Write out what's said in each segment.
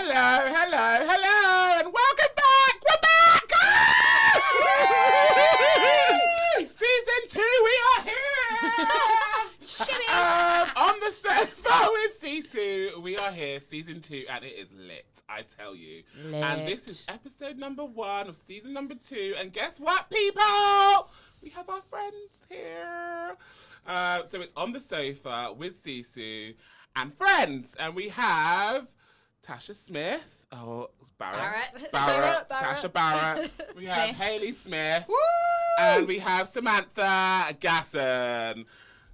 Hello, and welcome back. We're back. Season 2, we are here. On the sofa with Sisu. We are here, season 2, and it is lit, I tell you. Lit. And this is episode number 1 of season number 2. And guess what, people? We have our friends here. So it's on the sofa with Sisu and friends. And we have Tasha Smith. Oh, Barrett. Tasha Barrett. We have Hayley Smith. Woo! And we have Samantha Gasson.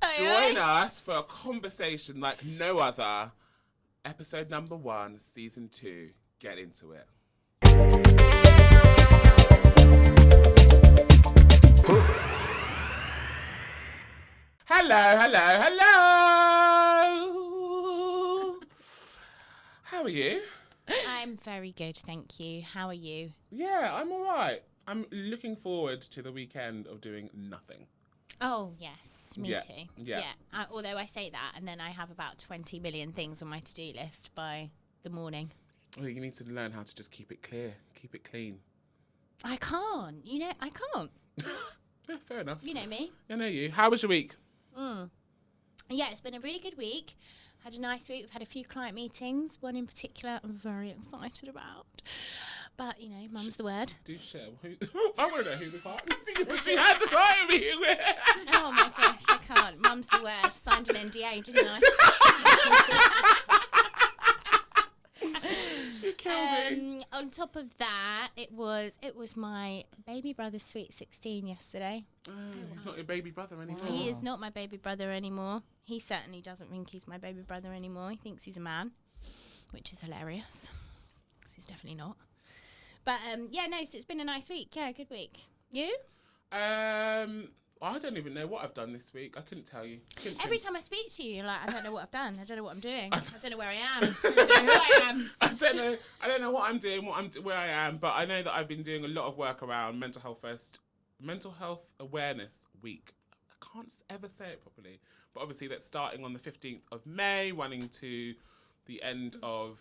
Aye, Join us for a conversation like no other. Episode number 1, season 2. Get into it. Hello. How are you? I'm very good, thank you. How are you? Yeah, I'm all right. I'm looking forward to the weekend of doing nothing. Oh, yes, me Yeah, too. yeah. Although I say that, and then I have about 20 million things on my to-do list by the morning. Well, you need to learn how to just keep it clear, keep it clean. I can't. I can't. Yeah, fair enough. You know me. I know you. How was your week? Yeah, it's been a really good week. Had a nice week. We've had a few client meetings. One in particular I'm very excited about. But, mum's the word. Do share. I want to know who the client meeting is. She had the client meeting with. Oh, my gosh, I can't. Mum's the word. Signed an NDA, didn't I? You killed me. On top of that, it was my baby brother's sweet 16 yesterday. Oh, he's not your baby brother anymore. He is not my baby brother anymore. He certainly doesn't think he's my baby brother anymore. He thinks he's a man, which is hilarious, because he's definitely not. But, so it's been a nice week. Yeah, good week. You? I don't even know what I've done this week. I couldn't tell you. Every time I speak to you, you're like, I don't know what I've done. I don't know what I'm doing. I don't know where I am. I don't know who I am. I don't know what I'm doing, where I am, but I know that I've been doing a lot of work around Mental Health Awareness Week. I can't ever say it properly, but obviously that's starting on the 15th of May, running to the end of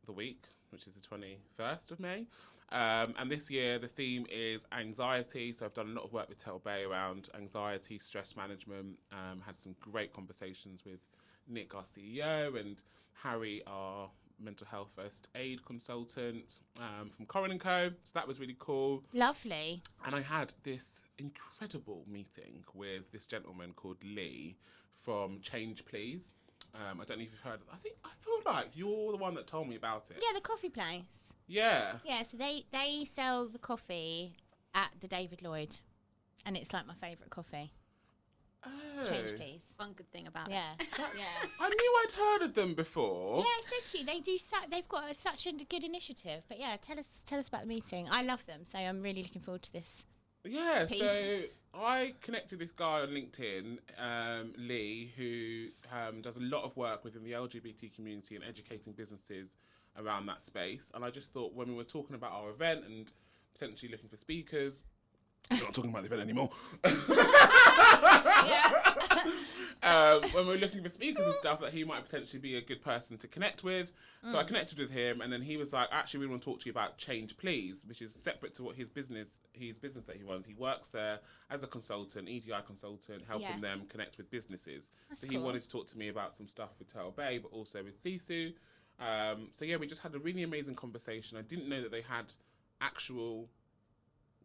the week, which is the 21st of May. And this year the theme is anxiety. So I've done a lot of work with Tel Bay around anxiety, stress management. Had some great conversations with Nick, our CEO, and Harry, our mental health first aid consultant from Corin & Co. So that was really cool. Lovely. And I had this incredible meeting with this gentleman called Lee from Change Please. I don't know if you've heard of it. I feel like you're the one that told me about it. Yeah, the coffee place. Yeah. Yeah, so they sell the coffee at the David Lloyd, and it's like my favourite coffee. Oh. Change, please. One good thing about Yeah, it. yeah. I knew I'd heard of them before. Yeah, I said to you, they've got such a good initiative. But yeah, tell us about the meeting. I love them, so I'm really looking forward to this. Yeah, Peace. so I connected this guy on LinkedIn, Lee, who does a lot of work within the LGBT community and educating businesses around that space. And I just thought when we were talking about our event and potentially looking for speakers, we're not talking about the event anymore. When we were looking for speakers and stuff, that he might potentially be a good person to connect with. So I connected with him, and then he was like, actually, we want to talk to you about Change Please, which is separate to what his business that he runs. He works there as a consultant, EDI consultant, helping them connect with businesses. That's so cool. he wanted to talk to me about some stuff with Tel Bay, but also with Sisu. So yeah, we just had a really amazing conversation. I didn't know that they had actual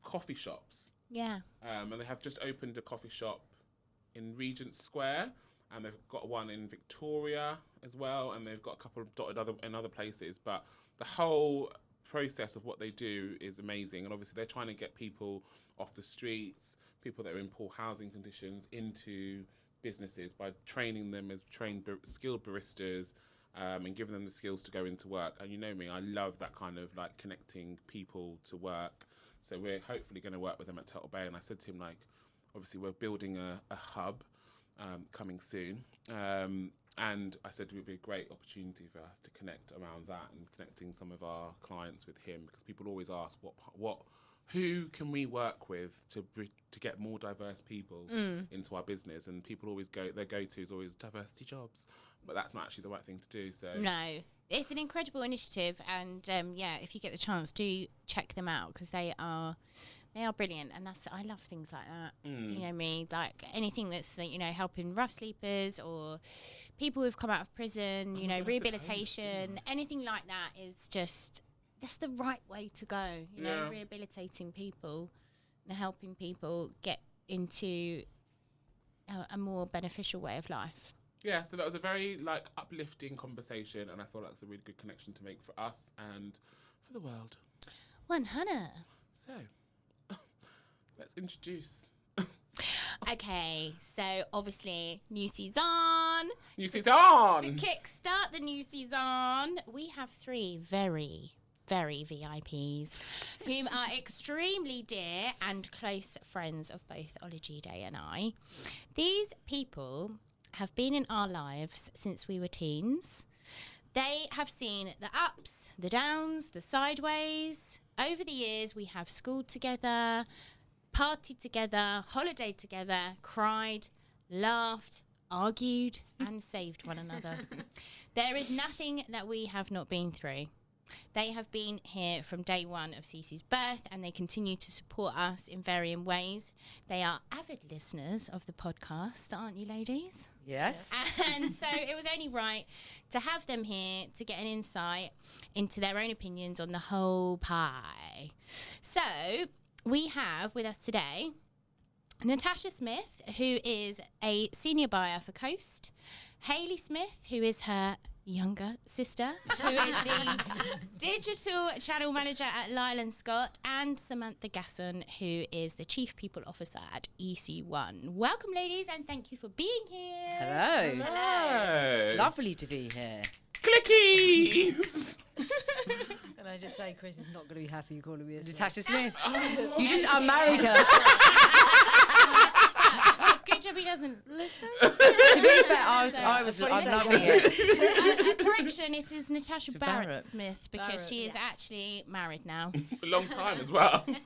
coffee shops. Yeah. And they have just opened a coffee shop in Regent Square, and they've got one in Victoria as well, and they've got a couple of dotted in other places. But the whole process of what they do is amazing, and obviously they're trying to get people off the streets, people that are in poor housing conditions, into businesses by training them as skilled baristas, and giving them the skills to go into work. And you know me, I love that kind of like connecting people to work. So we're hopefully going to work with them at Turtle Bay. And I said to him, like, obviously we're building a hub coming soon. And I said it would be a great opportunity for us to connect around that and connecting some of our clients with him, because people always ask who can we work with to get more diverse people into our business, and people always their go-to is always diversity jobs, but that's not actually the right thing to do. So No. it's an incredible initiative, and if you get the chance, do check them out because they are brilliant, and I love things like that. You know me, like anything that's helping rough sleepers or people who've come out of prison, rehabilitation, anything like that is just that's the right way to go. You know, rehabilitating people and helping people get into a more beneficial way of life. Yeah, so that was a very uplifting conversation, and I feel like it's a really good connection to make for us and for the world. 100. So, let's introduce. Okay, so obviously new season. New season! To kickstart the new season, we have 3 very, very VIPs whom are extremely dear and close friends of both Ology Day and I. These people have been in our lives since we were teens. They have seen the ups, the downs, the sideways. Over the years, we have schooled together, partied together, holidayed together, cried, laughed, argued, and saved one another. There is nothing that we have not been through. They have been here from day one of Sisu's birth, and they continue to support us in varying ways. They are avid listeners of the podcast, aren't you, ladies? Yes. And so it was only right to have them here to get an insight into their own opinions on the whole pie. So we have with us today Natasha Smith, who is a senior buyer for Coast, Hayley Smith, who is her younger sister, who is the digital channel manager at Lyle & Scott, and Samantha Gasson, who is the chief people officer at s2e1. Welcome, ladies, and thank you for being here. Hello. Hello. It's lovely to be here. Clickies! Can I just say, Chris is not going to be happy you calling me a Natasha Smith. You just unmarried her. Good job he doesn't listen. To be fair, I'm loving it. A correction, it is Natasha Barrett Barrett. Smith, because Barrett, she is actually married now. A long time as well. Yeah,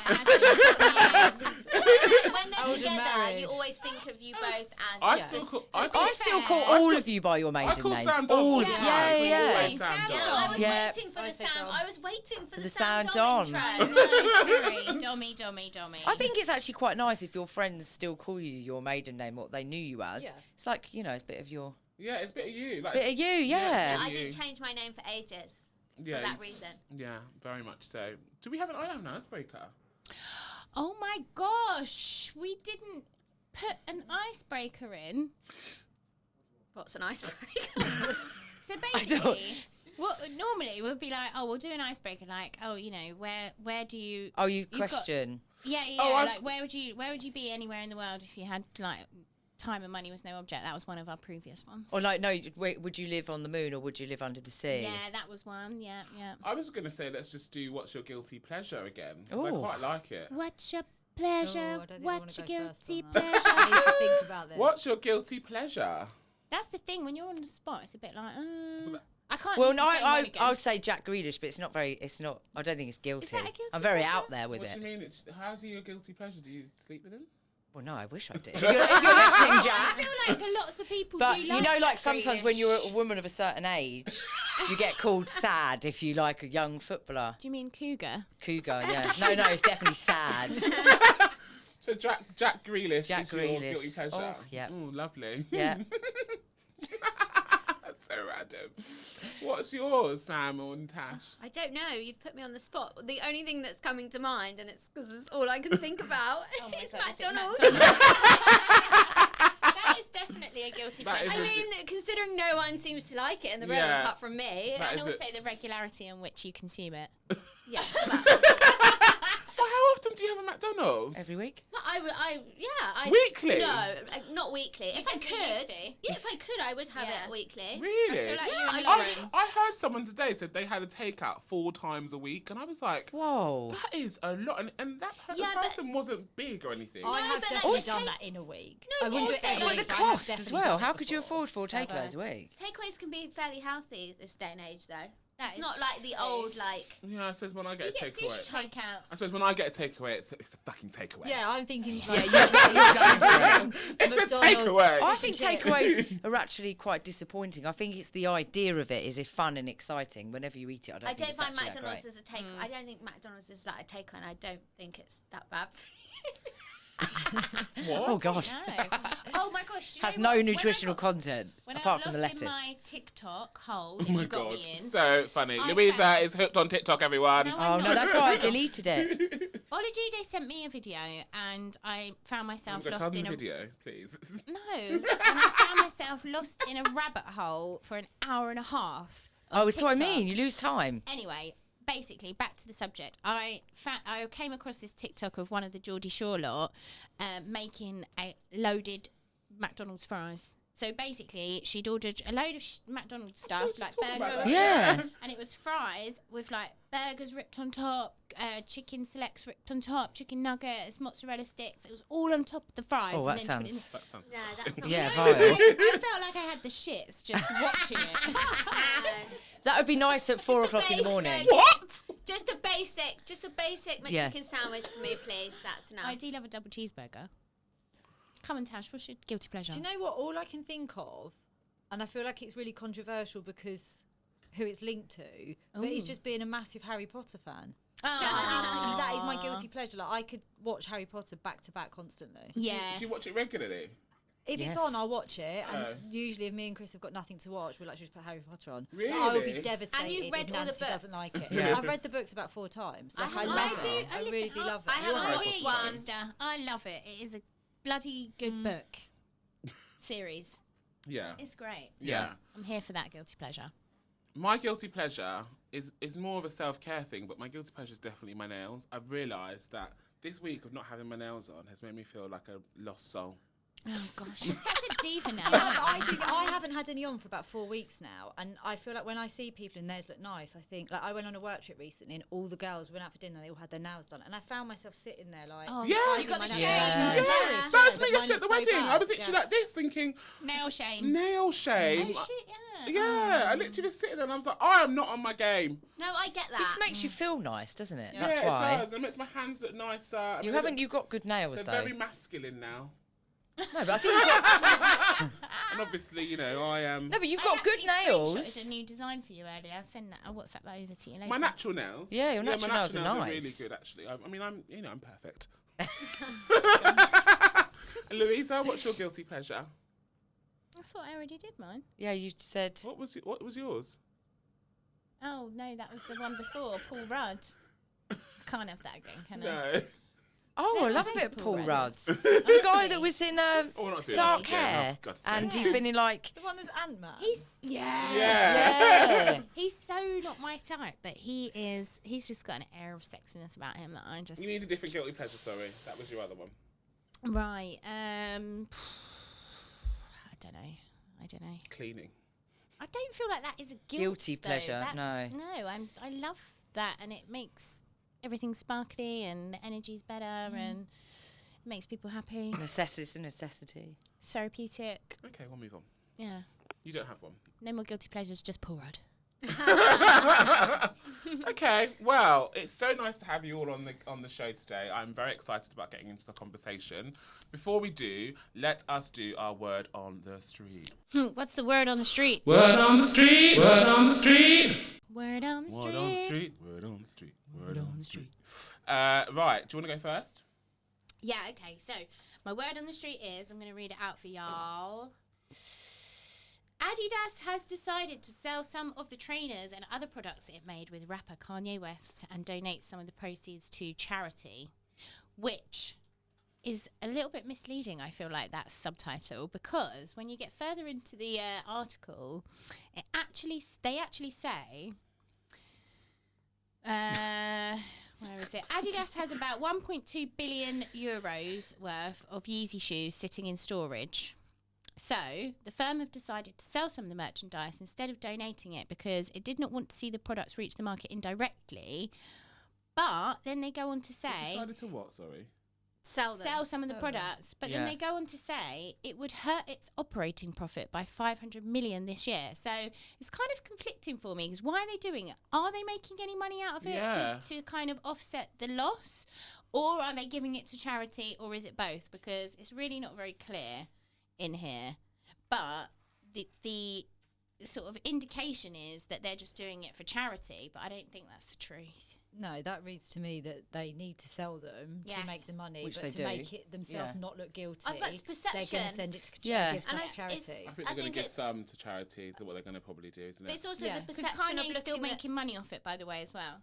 actually, When they're Old and together, married. you always think of you both as I just... still call, I still call all of you by your I maiden call names. Sam Don All all of the you. time. Yeah, So yeah. you say Sam Sam Don. I was Yeah. waiting for I the say Sam. Dom. I was waiting for the The Sam Sam Don Don. intro. No, sorry, Dommy. I think it's actually quite nice if your friends still call you your maiden name, what they knew you as. Yeah. It's like, it's a bit of your... Yeah, it's a bit of you. Bit of you, yeah. I you. didn't change my name for ages Yeah, for that reason. yeah, very much so. Do we have an icebreaker? Oh my gosh, we didn't put an icebreaker in. What's an icebreaker? So basically, what normally would be like, oh, we'll do an icebreaker, like, oh, where do you? Oh, you You've got- question. Yeah, like where would you be anywhere in the world if you had like time and money was no object? That was one of our previous ones. Or like, no, would you live on the moon or would you live under the sea? Yeah, that was one. Yeah. I was going to say let's just do what's your guilty pleasure again, because I Ooh. quite like it. What's your pleasure? I don't think I wanna What's your go first guilty on that. pleasure? I need to think about this. What's your guilty pleasure? That's the thing. When you're on the spot, it's a bit like, I can't. Well, use no, the same one I again. would say Jack Grealish, but it's not, I don't think it's guilty. that a guilty I'm very pleasure? out there with What it. do you mean? How's he your guilty pleasure? Do you sleep with him? Well, no, I wish I did. If you're listening, I Jack. feel like lots of people But do. like Jack sometimes when you're Grealish. a woman of a certain age, you get called sad if you like a young footballer. Do you mean cougar? Cougar, yeah. No, it's definitely sad. So Jack Grealish Jack is your Grealish. guilty pleasure. Oh, yeah. Ooh, lovely. Yeah. So random. What's yours, Sam or Tash? I don't know. You've put me on the spot. The only thing that's coming to mind, and it's because it's all I can think about, is God, is it McDonald's. That is definitely a guilty That pleasure. is I mean, considering no one seems to like it in the room Yeah. apart from me. That And is also the regularity in which you consume it. Yeah. Well, how often do you have a McDonald's? Every week? Weekly? No, not weekly. If I definitely used could, to. if I could, I would have Yeah. it weekly. Really? I feel like Yeah, you I and know. Lauren. I heard someone today said they had a takeout 4 times a week, and I was like, Whoa. that is a lot. And that Yeah, the but- person wasn't big or anything. I have but definitely like, done take- that in a week. No, I wouldn't do it also- every Well, week. the but I have cost as definitely well. done How it could you before. afford 4 So have I. takeaways a week? Takeaways can be fairly healthy this day and age, though. It's not like the old, like... Yeah, I suppose when I You get a get takeaway. sushi takeout. I suppose when I get a takeaway, it's a fucking takeaway. Yeah, I'm thinking. Yeah, Like, you're going to it. It's a McDonald's. takeaway. I think takeaways are actually quite disappointing. I think it's the idea of it is fun and exciting. Whenever you eat it, I I don't think don't it's find actually that McDonald's great. as a take. I don't think McDonald's is like a takeaway, and I don't think it's that bad. What? Oh God, No. Oh my gosh. Do you has know no what? When I nutritional got- content When apart I from got the lost lettuce. in my TikTok hole Oh that my you got god, me in, so funny. I Louisa found- is hooked on TikTok, everyone. No, Oh I'm no, not. that's why I deleted it. Olajude sent me a video and I found myself Go tell lost them in the a video, please. no, and I found myself lost in a rabbit hole for an hour and a half. on Oh, it's what I TikTok. mean. You lose time. Anyway, basically, back to the subject. I came across this TikTok of one of the Geordie Shore lot making a loaded McDonald's fries. So basically, she'd ordered a load of McDonald's stuff, like talking about burgers, that. Yeah. and it was fries with like burgers ripped on top, chicken selects ripped on top, chicken nuggets, mozzarella sticks. It was all on top of the fries. Oh, and that then put it in- sounds. That sounds No, disgusting. that's not. Yeah, No, vile. I felt like I had the shits just watching it. That would be nice at 4 o'clock in the basic morning. no, What? Just a basic Yeah. McChicken sandwich for me, please. That's enough. I do love a double cheeseburger. Come on, Tash, what's your guilty pleasure? Do you know what? All I can think of, and I feel like it's really controversial because who it's linked to, but it's Ooh. just being a massive Harry Potter fan. Ah. Absolutely, that is my guilty pleasure. Like I could watch Harry Potter back to back constantly. Yes. Do you watch it regularly? If Yes. it's on, I'll watch it. And Oh. usually, if me and Chris have got nothing to watch, we'll actually just put Harry Potter on. Really? I will be devastated And you've read if all the Nancy doesn't books? like it. Yeah. I've read the books about 4 times. Like, I haven't love either. it. I really do love it. I haven't You're I right. hear watched you, one. sister. I love it. It is a bloody good book series. Yeah. It's great. Yeah. I'm here for that guilty pleasure. My guilty pleasure is more of a self-care thing, but my guilty pleasure is definitely my nails. I've realised that this week of not having my nails on has made me feel like a lost soul. Oh gosh, you're such a diva now. Yeah, but I haven't had any on for about 4 weeks now, and I feel like when I see people and theirs look nice, I think like I went on a work trip recently, and all the girls went out for dinner. They all had their nails done, and I found myself sitting there like, Oh, Yeah, you got the my shame. Yeah. Yeah, embarrassed, that's yeah, me that yesterday mine at the looks so wedding. I bad. was literally Yeah. like this, thinking Nail shame. nail shame. Oh shit, yeah. Yeah, I literally was sitting there and I was like, I am not on my game. No, I get It just that. makes you feel nice, doesn't it? Yeah, That's it why. does. It makes my hands look nicer. I mean, You they haven't. look- You got good nails They're though. very masculine now. No, but I think. You've got, And obviously, you know, I am. no, but you've I got good actually nails. screenshotted a new design for you earlier. I'll send that. I'll WhatsApp that over to you later. My natural nails. Yeah, your my natural nails are really nice. good, actually. I mean, I'm perfect. And Louisa, what's your guilty pleasure? I thought I already did mine. Yeah, you said. What was yours? Oh no, that was the one before. Paul Rudd. Can't have that again, can I? No. Oh, Is I that love a my bit of favourite Paul Paul Rudd. Rudd? The guy Honestly. that was in Oh, we're not doing Dark that again, Hair, for God's and sake. he's been in like. The one that's Ant-Man. He's Yeah. Yeah. He's so not my type, but he is. He's just got an air of sexiness about him that I just. You need a different guilty pleasure, sorry. That was your other one. Right. I don't know. Cleaning. I don't feel like that is a Guilty though. pleasure, That's- no. No, I love that, and it makes everything sparkly, and the energy's better, and it makes people happy. It's a necessity. It's therapeutic. Okay, we'll move on. Yeah. You don't have one. No more guilty pleasures, just Paul Rudd. Okay, well, it's so nice to have you all on the show today. I'm very excited about getting into the conversation. Before we do, let us do our word on the street. What's the word on the street? Word on the street. Word on the street. Word on the street. Word on the street. Word on the street. Word on the street. Right, do you want to go first? Yeah, okay. So, my word on the street is, I'm going to read it out for y'all. Adidas has decided to sell some of the trainers and other products it made with rapper Kanye West and donate some of the proceeds to charity, which is a little bit misleading, I feel like, that subtitle, because when you get further into the article, they actually say... where is it? Adidas has about 1.2 billion euros worth of Yeezy shoes sitting in storage. So the firm have decided to sell some of the merchandise instead of donating it because it did not want to see the products reach the market indirectly. But then they go on to say Decided to what, sorry? Sell them. sell some of the Sell them. products, but Yeah. then they go on to say it would hurt its operating profit by 500 million this year. So it's kind of conflicting for me because why are they doing it? Are they making any money out of it Yeah. to kind of offset the loss, or are they giving it to charity, or is it both? Because it's really not very clear in here. But the sort of indication is that they're just doing it for charity, but I don't think that's the truth. No, that reads to me that they need to sell them Yes. to make the money, Which but they to do. make it themselves Yeah. not look guilty. I was about to They're perception. going to send it to Yeah. give And stuff to it's- charity. I think I they're going to think give it's- some to charity. Is what they're going to probably do, isn't But it? it's also Yeah. the Because perception of Kanye's still looking at... making money off it, by the way, as well.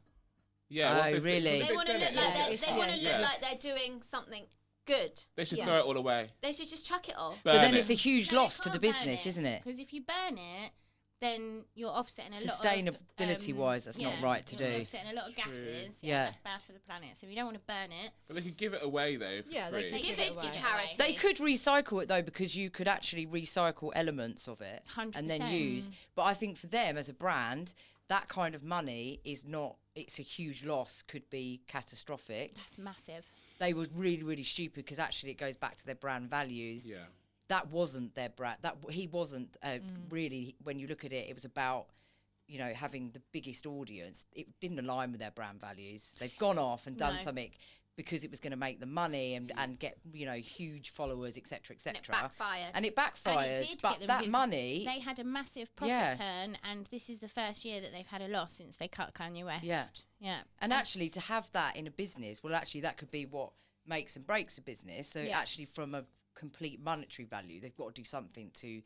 Yeah. Oh, once they- really? once They want to sell look it, like yeah. they're, it's they want to yeah. look like they're doing something good. They should Yeah. throw it all away. They should just chuck it all. But then Burn it's it. a huge No, loss you to the can't burn business, isn't it? Because if you burn it, then you're offsetting a lot of... Sustainability-wise, that's not right to you're do. offsetting a lot of True. gases. Yeah. That's bad for the planet. So we don't want to burn it. But they could give it away though. For Yeah, they free. could Give give it it to away. charity. They could recycle it though, because you could actually recycle elements of it 100%. and then use. But I think for them as a brand, that kind of money is not. It's a huge loss. Could be catastrophic. That's massive. They were really, really stupid because actually it goes back to their brand values. Yeah. That wasn't their brand. That he wasn't really. When you look at it, it was about having the biggest audience. It didn't align with their brand values. They've gone off and done No. something because it was going to make them money and get huge followers, etc., And it etc. backfired. And it backfired. And it did But get them that because money, They had a massive profit Yeah. turn, and this is the first year that they've had a loss since they cut Kanye West. Yeah. Yeah. and actually to have that in a business, well, actually that could be what makes and breaks a business. So Yeah. actually, from a complete monetary value, they've got to do something to,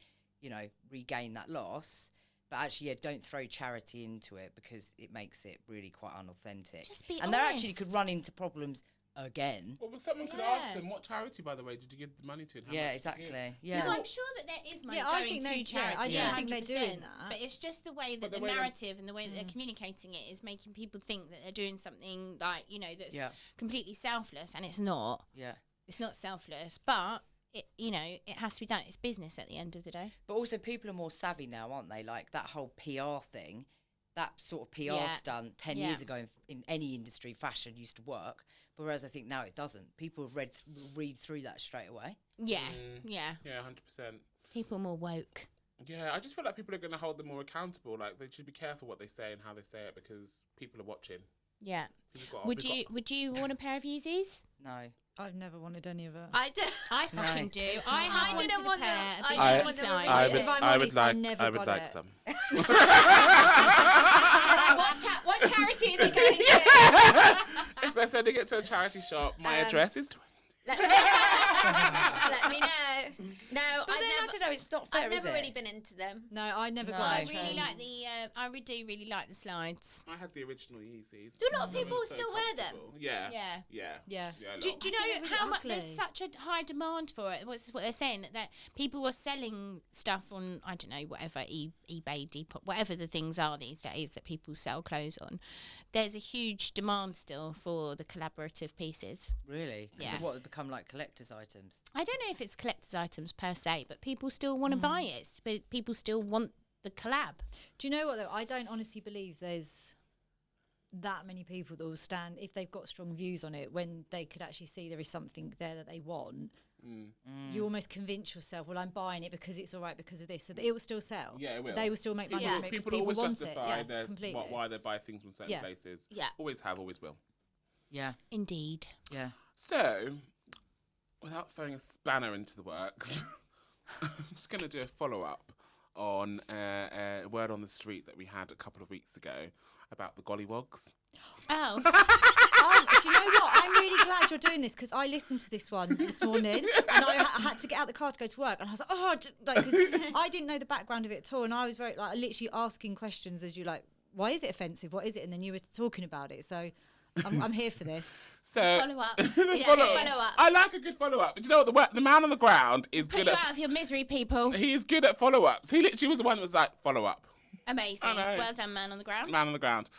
regain that loss. But actually, yeah, don't throw charity into it because it makes it really quite unauthentic. Just be and they actually honest. could run into problems again. Well, someone could ask Yeah. them what charity, by the way, did you give the money to? And how Yeah, much did you give? exactly. No, Yeah. I'm sure that there is money Yeah, I going think to they- yeah, charity. I do think they're doing 100%. that. But it's just the way that But the the way they- narrative and the way that they're communicating it is making people think that they're doing something like, that's Yeah. completely selfless, and it's not. Yeah. It's not selfless, but it has to be done. It's business at the end of the day. But also, people are more savvy now, aren't they? Like that whole PR thing, that sort of PR Yeah. stunt 10 Yeah. years ago in any industry, fashion used to work. But whereas I think now it doesn't. People have read through that straight away. Yeah, Mm. yeah. Yeah, 100%. People are more woke. Yeah, I just feel like people are going to hold them more accountable. Like they should be careful what they say and how they say it because people are watching. Yeah. People got- Would we've you want a pair of Yeezys? No. I've never wanted any of it. I did. I fucking do. I I have didn't wanted want a pair them. of I these didn't Yeezy want them slides. originally. If I'm honest, I never got it. some. What charity are they going to? If they're sending it to a charity shop, my address is. Let me know. No, But then I don't know, it's not fair, I've is never it? really been into them. No, I never No. got I it. really like do really like the slides. I had the original Yeezys. Do a lot of They were people so still wear them? comfortable. Yeah. Yeah. Yeah. Yeah. Yeah. a Do lot. you I think know they're really how much there's ugly. such a high demand for it? What's what they're saying that people were selling stuff on I don't know whatever eBay, Depop, whatever the things are these days that people sell clothes on. There's a huge demand still for the collaborative pieces. Really? Because Yeah. of what have become like collector's items. I don't know if it's collector's items per se, but people still want to buy it. But people still want the collab. Do you know what though? I don't honestly believe there's that many people that will stand if they've got strong views on it when they could actually see there is something there that they want. You almost convince yourself, well, I'm buying it because it's all right because of this. So it will still sell. Yeah, it will. They will still make money Yeah. from it because People people always want justify it. Yeah, completely. why they buy things from certain Yeah. places. Yeah. Always have, always will. Yeah. Indeed. Yeah. So, without throwing a spanner into the works, I'm just going to do a follow-up on a word on the street that we had a couple of weeks ago about the gollywogs. Oh, Do you know what? I'm really glad you're doing this because I listened to this one this morning and I had to get out the car to go to work and I was like, because I didn't know the background of it at all and I was very literally asking questions as you why is it offensive? What is it? And then you were talking about it. So I'm here for this. So, follow up. follow up. I like a good follow-up. But you know what? The man on the ground is Put good you at... out of your misery, people. He is good at follow-ups. He literally was the one that was like, follow-up. Amazing. I know. Well done, man on the ground. Man on the ground.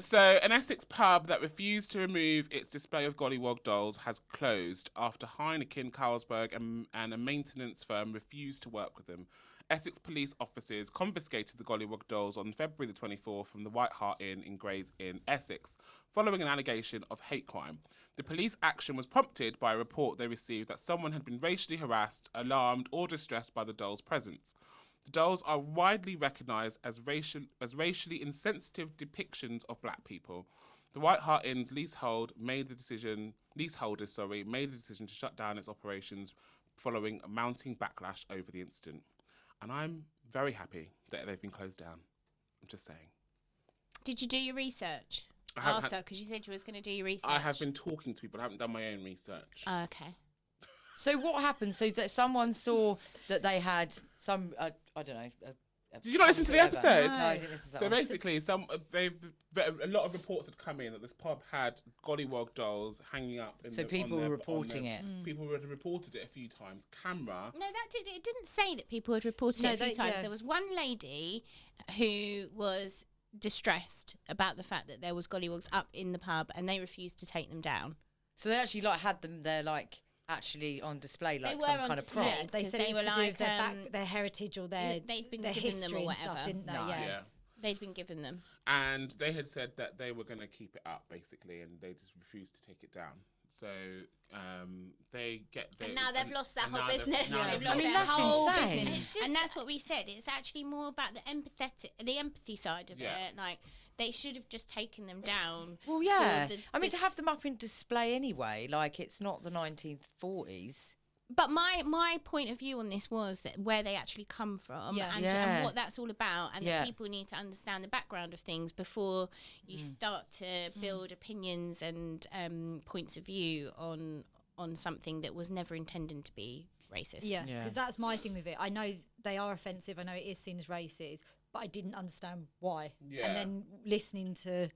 So, an Essex pub that refused to remove its display of Gollywog dolls has closed after Heineken, Carlsberg, and a maintenance firm refused to work with them. Essex police officers confiscated the Gollywog dolls on February the 24th from the White Hart Inn in Gray's Inn, Essex, following an allegation of hate crime. The police action was prompted by a report they received that someone had been racially harassed, alarmed, or distressed by the dolls' presence. The dolls are widely recognised as racially insensitive depictions of black people. The White Hart Inn's leaseholders made the decision to shut down its operations following a mounting backlash over the incident. And I'm very happy that they've been closed down. I'm just saying. Did you do your research I haven't after? Because you said you was going to do your research. I have been talking to people. I haven't done my own research. Okay. So what happened? So that someone saw that they had some, I don't know. Did you not listen to the episode? No, I didn't listen to that So one. basically, a lot of reports had come in that this pub had Gollywog dolls hanging up. So people were reporting it. People had reported it a few times. Camera. No, it didn't say that people had reported it a few times. There was one lady who was distressed about the fact that there was Gollywogs up in the pub and they refused to take them down. So they actually had them there actually on display They some were on kind of display. prop. They said They it was were to do like, with their heritage or they'd been their given them or history and whatever. stuff, didn't they? No. Yeah. They'd been given them. And they had said that they were going to keep it up, basically, and they just refused to take it down. So And now they've lost that and whole now they've- business. now They've they've lost I mean, their that's whole insane. business. It's just- And that's what we said. It's actually more about the empathy side of Yeah. it. Like, they should have just taken them down. Well, yeah. for I mean, to have them up in display anyway, like it's not the 1940s. But my point of view on this was that where they actually come from Yeah. and what that's all about, and Yeah. that people need to understand the background of things before you start to build opinions and points of view on something that was never intended to be racist. Yeah, Yeah. because that's my thing with it. I know they are offensive. I know it is seen as racist, but I didn't understand why. Yeah. And then listening to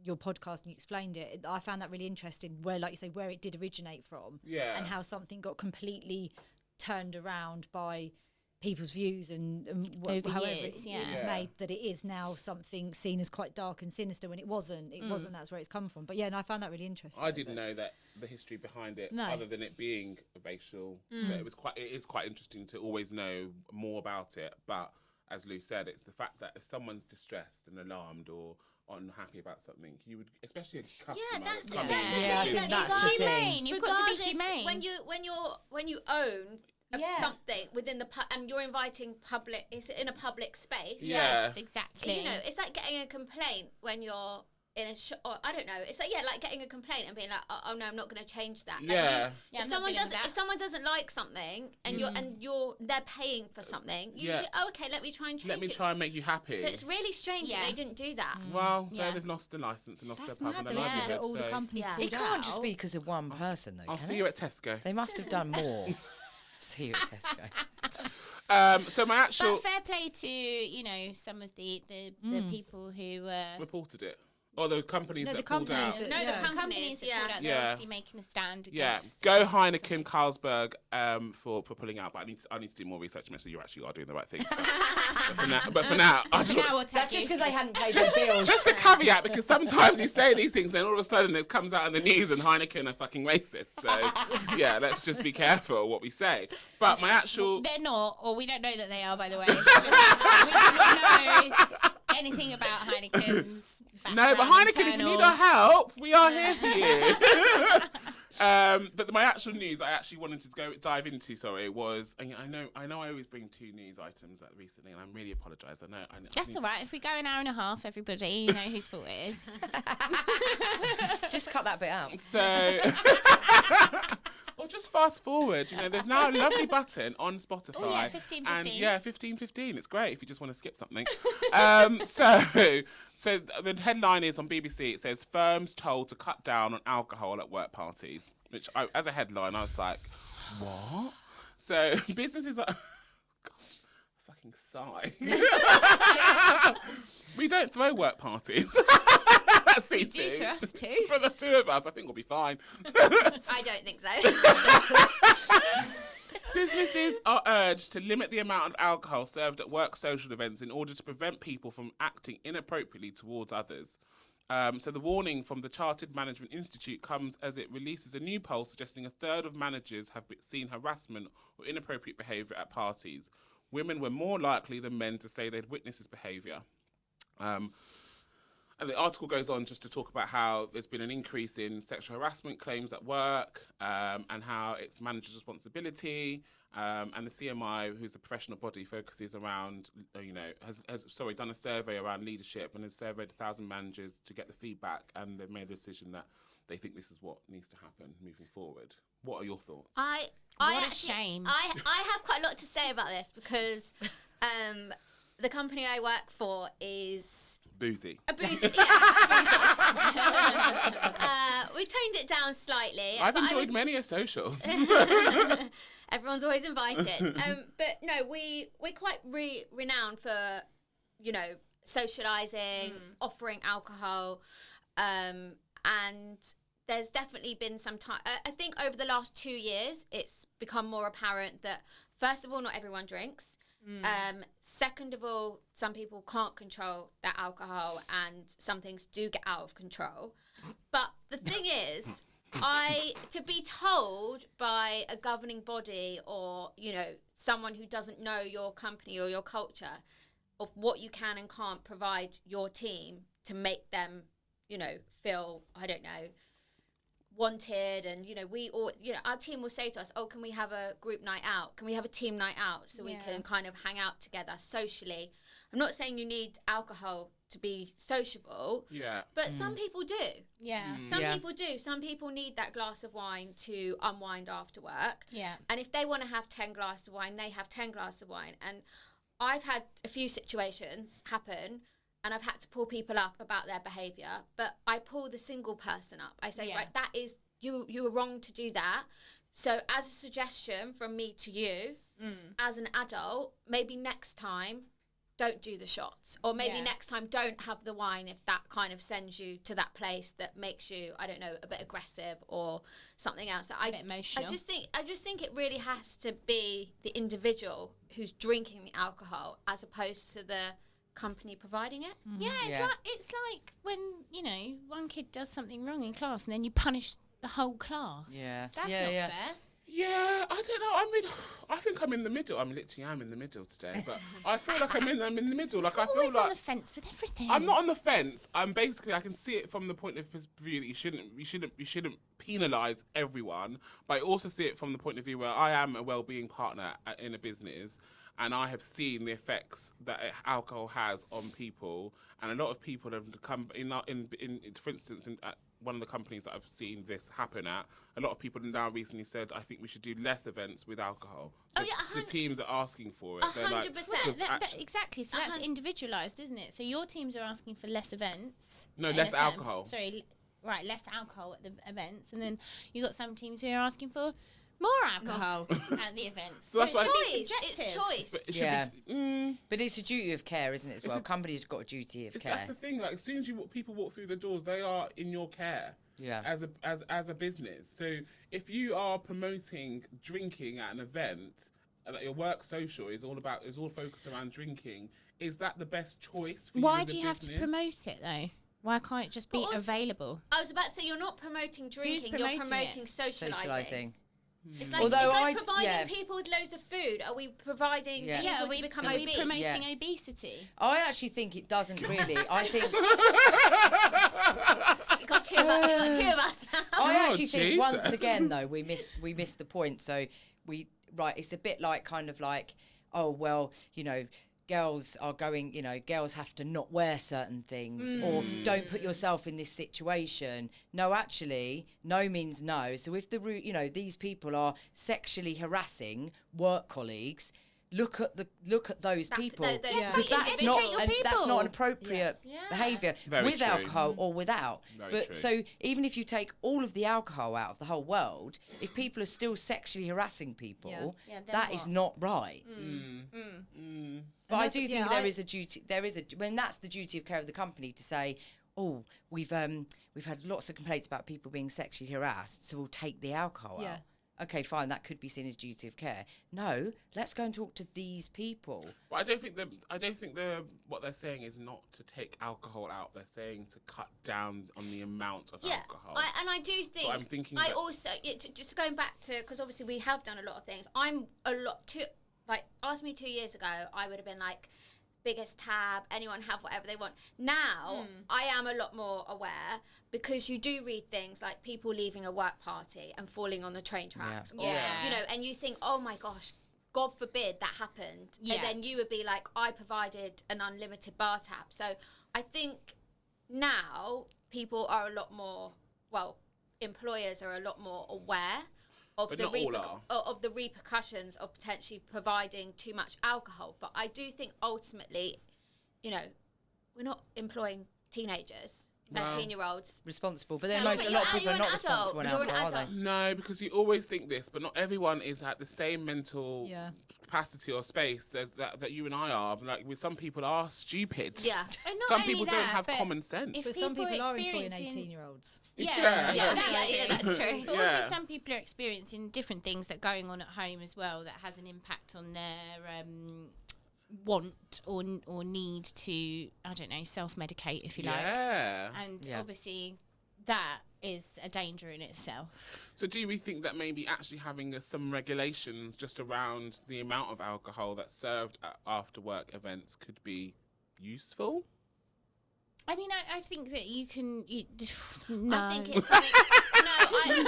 your podcast and you explained it, I found that really interesting. Where, like you say, where it did originate from, Yeah. and how something got completely turned around by people's views and Over however years, it was yeah. made, that it is now something seen as quite dark and sinister when it wasn't. It wasn't. That's where it's come from. But yeah, no, I found that really interesting. I didn't know that the history behind it, No. other than it being racial. So it is quite interesting to always know more about it. But as Lou said, it's the fact that if someone's distressed and alarmed or unhappy about something, you would, especially a customer. that's coming the into thing. the Yeah, I business. think that's the thing. humane. You've got to be Regardless, humane. when you own Yeah. something within the and you're inviting public, it's in a public space. Yeah. Yes, exactly. You know, it's like getting a complaint when you're in a or I don't know. It's like like getting a complaint and being like, oh no, I'm not going to change that. Like, Yeah. Yeah, if I'm not dealing with that. if someone doesn't like something and they're paying for something, Yeah. okay, let me try and change Let me it. try and make you happy. So it's really strange that Yeah. they didn't do that. Well, Yeah. they've lost the license and lost That's their pub mad, and though, their isn't it, that livelihood. all the So companies Yeah. pulled It can't just out. be because of one person, though. I'll can see it? you at Tesco. They must have done more. See you at Tesco. So my actual But fair play to some of the people who reported it. Or the companies No, that the pulled out. companies No, Yeah. the companies companies, that pulled out, they're Yeah. obviously making a stand Yeah, against. go Heineken, Carlsberg for pulling out. But I need to do more research to make sure you actually are doing the right things. But for now, I For just, now, I'll tell That's just you. because they hadn't paid their bills. just a caveat, because sometimes you say these things, then all of a sudden it comes out in the news and Heineken are fucking racist. So yeah, let's just be careful what we say. But my actual They're not, or we don't know that they are, by the way. It's just, we do not know anything about Heineken's no, but background, Heineken, if you internal- need our help, we are here for you. But my actual news I actually wanted to dive into, was, and I know I always bring two news items recently, and I really apologise. I know. That's need all to- right. If we go an hour and a half, everybody, you know whose fault it is. Just cut that bit out. So, or just fast forward. There's now a lovely button on Spotify. Oh, yeah, 15-15. And yeah, 15-15. It's great if you just want to skip something. So the headline is on BBC. It says firms told to cut down on alcohol at work parties. Which, as a headline, I was like, what? So businesses are. Gosh, fucking sigh. We don't throw work parties. We do for us too. For the two of us, I think we'll be fine. I don't think so. Businesses are urged to limit the amount of alcohol served at work social events in order to prevent people from acting inappropriately towards others. So the warning from the Chartered Management Institute comes as it releases a new poll suggesting a third of managers have seen harassment or inappropriate behaviour at parties. women were more likely than men to say they'd witnessed this behaviour. And the article goes on just to talk about how there's been an increase in sexual harassment claims at work, and how it's managers' responsibility. And the CMI, who's a professional body, focuses around, has done a survey around leadership and has surveyed 1,000 managers to get the feedback, and they've made a decision that they think this is what needs to happen moving forward. What are your thoughts? What a shame. I have quite a lot to say about this because the company I work for is Boozy. boozy. We toned it down slightly. I've enjoyed many a socials. Everyone's always invited. But no, we're quite renowned for, socialising, offering alcohol, and there's definitely been some time. I think over the last 2 years, it's become more apparent that, first of all, not everyone drinks. Second of all, some people can't control their alcohol and some things do get out of control. But the thing is, to be told by a governing body or, someone who doesn't know your company or your culture of what you can and can't provide your team to make them, feel, I don't know, wanted, and we all, our team will say to us, oh, can we have a group night out, can we have a team night out, so we can kind of hang out together socially. I'm not saying you need alcohol to be sociable, but some people do. Some people do. Some people need that glass of wine to unwind after work, and if they want to have 10 glasses of wine, they have 10 glasses of wine. And I've had a few situations happen and I've had to pull people up about their behaviour, but I pull the single person up. I say, right, that is, you were wrong to do that. So as a suggestion from me to you, as an adult, maybe next time, don't do the shots. Or maybe next time, don't have the wine if that kind of sends you to that place that makes you, I don't know, a bit aggressive or something else. A bit emotional. I just think it really has to be the individual who's drinking the alcohol as opposed to the company providing it. It's like when one kid does something wrong in class and then you punish the whole class. That's not fair. I don't know. I mean, I think I'm in the middle. I'm in the middle today, but I feel like I'm in the middle. Like I feel always like on the fence with everything. I'm not on the fence. I'm basically, I can see it from the point of view that you shouldn't penalise everyone, but I also see it from the point of view where I am a well-being partner in a business. And I have seen the effects that alcohol has on people, and a lot of people have come for instance, at one of the companies that I've seen this happen at. A lot of people now recently said, "I think we should do less events with alcohol." The teams are asking for it. 100%. Exactly. So that's individualised, isn't it? So your teams are asking for less events. No, less alcohol. Right, less alcohol at the events, and then you got some teams who are asking for more alcohol at the events. So that's It's choice. But it's a duty of care, isn't it, as well? Companies have got a duty of care. That's the thing. Like, as soon as people walk through the doors, they are in your care. As a business. So if you are promoting drinking at an event, and that your work social is all focused around drinking, is that the best choice for you? Why do you have to promote it though? Why can't it just be available? I was about to say, you're not promoting drinking, you're promoting socialising. It's like providing people with loads of food. Are we providing people to become obese? Are we promoting obesity? I actually think it doesn't really. I think you got two of us now. I actually think once again though we missed the point. So it's a bit like kind of like, oh well, girls are going, girls have to not wear certain things or don't put yourself in this situation. No, actually, no means no. So if these people are sexually harassing work colleagues, look at those people. Because that's not an appropriate behaviour with true. Alcohol or without. Very true. So even if you take all of the alcohol out of the whole world, if people are still sexually harassing people, that is not right. But I do think there is a duty. When that's the duty of care of the company to say, oh, we've had lots of complaints about people being sexually harassed, so we'll take the alcohol out. Okay, fine, that could be seen as duty of care. No, let's go and talk to these people. But I don't think what they're saying is not to take alcohol out. They're saying to cut down on the amount of alcohol. I do think. So I'm thinking. Also just going back to, because obviously we have done a lot of things. I'm a lot too. like, ask me 2 years ago, I would have been like, biggest tab, anyone have whatever they want. Now, I am a lot more aware because you do read things like people leaving a work party and falling on the train tracks. Or, you know, and you think, oh my gosh, God forbid that happened. Yeah. And then you would be like, I provided an unlimited bar tab. So I think now people are a lot more, well, employers are a lot more aware of But the not all are. of the repercussions of potentially providing too much alcohol. But I do think ultimately, you know, we're not employing teenagers, No. 13-year-olds. Responsible, but then No, a but lot of you're people are an not adult. responsible in You're an alcohol, are adult. they? No, because you always think this, but not everyone is at the same mental Yeah. capacity or space that you and I are. Like, with some people are stupid. Yeah. And not Some only people that, don't have but common sense. if But some people are employing experiencing- 18-year-olds. Yeah, Yeah. That's true. But Yeah. also, some people are experiencing different things that are going on at home as well that has an impact on their want or need to, I don't know, self-medicate, if you like. Yeah. And Yeah. obviously, that is a danger in itself. So do we think that maybe actually having some regulations just around the amount of alcohol that's served at after work events could be useful? I mean, I think that you can. No. I think it's something.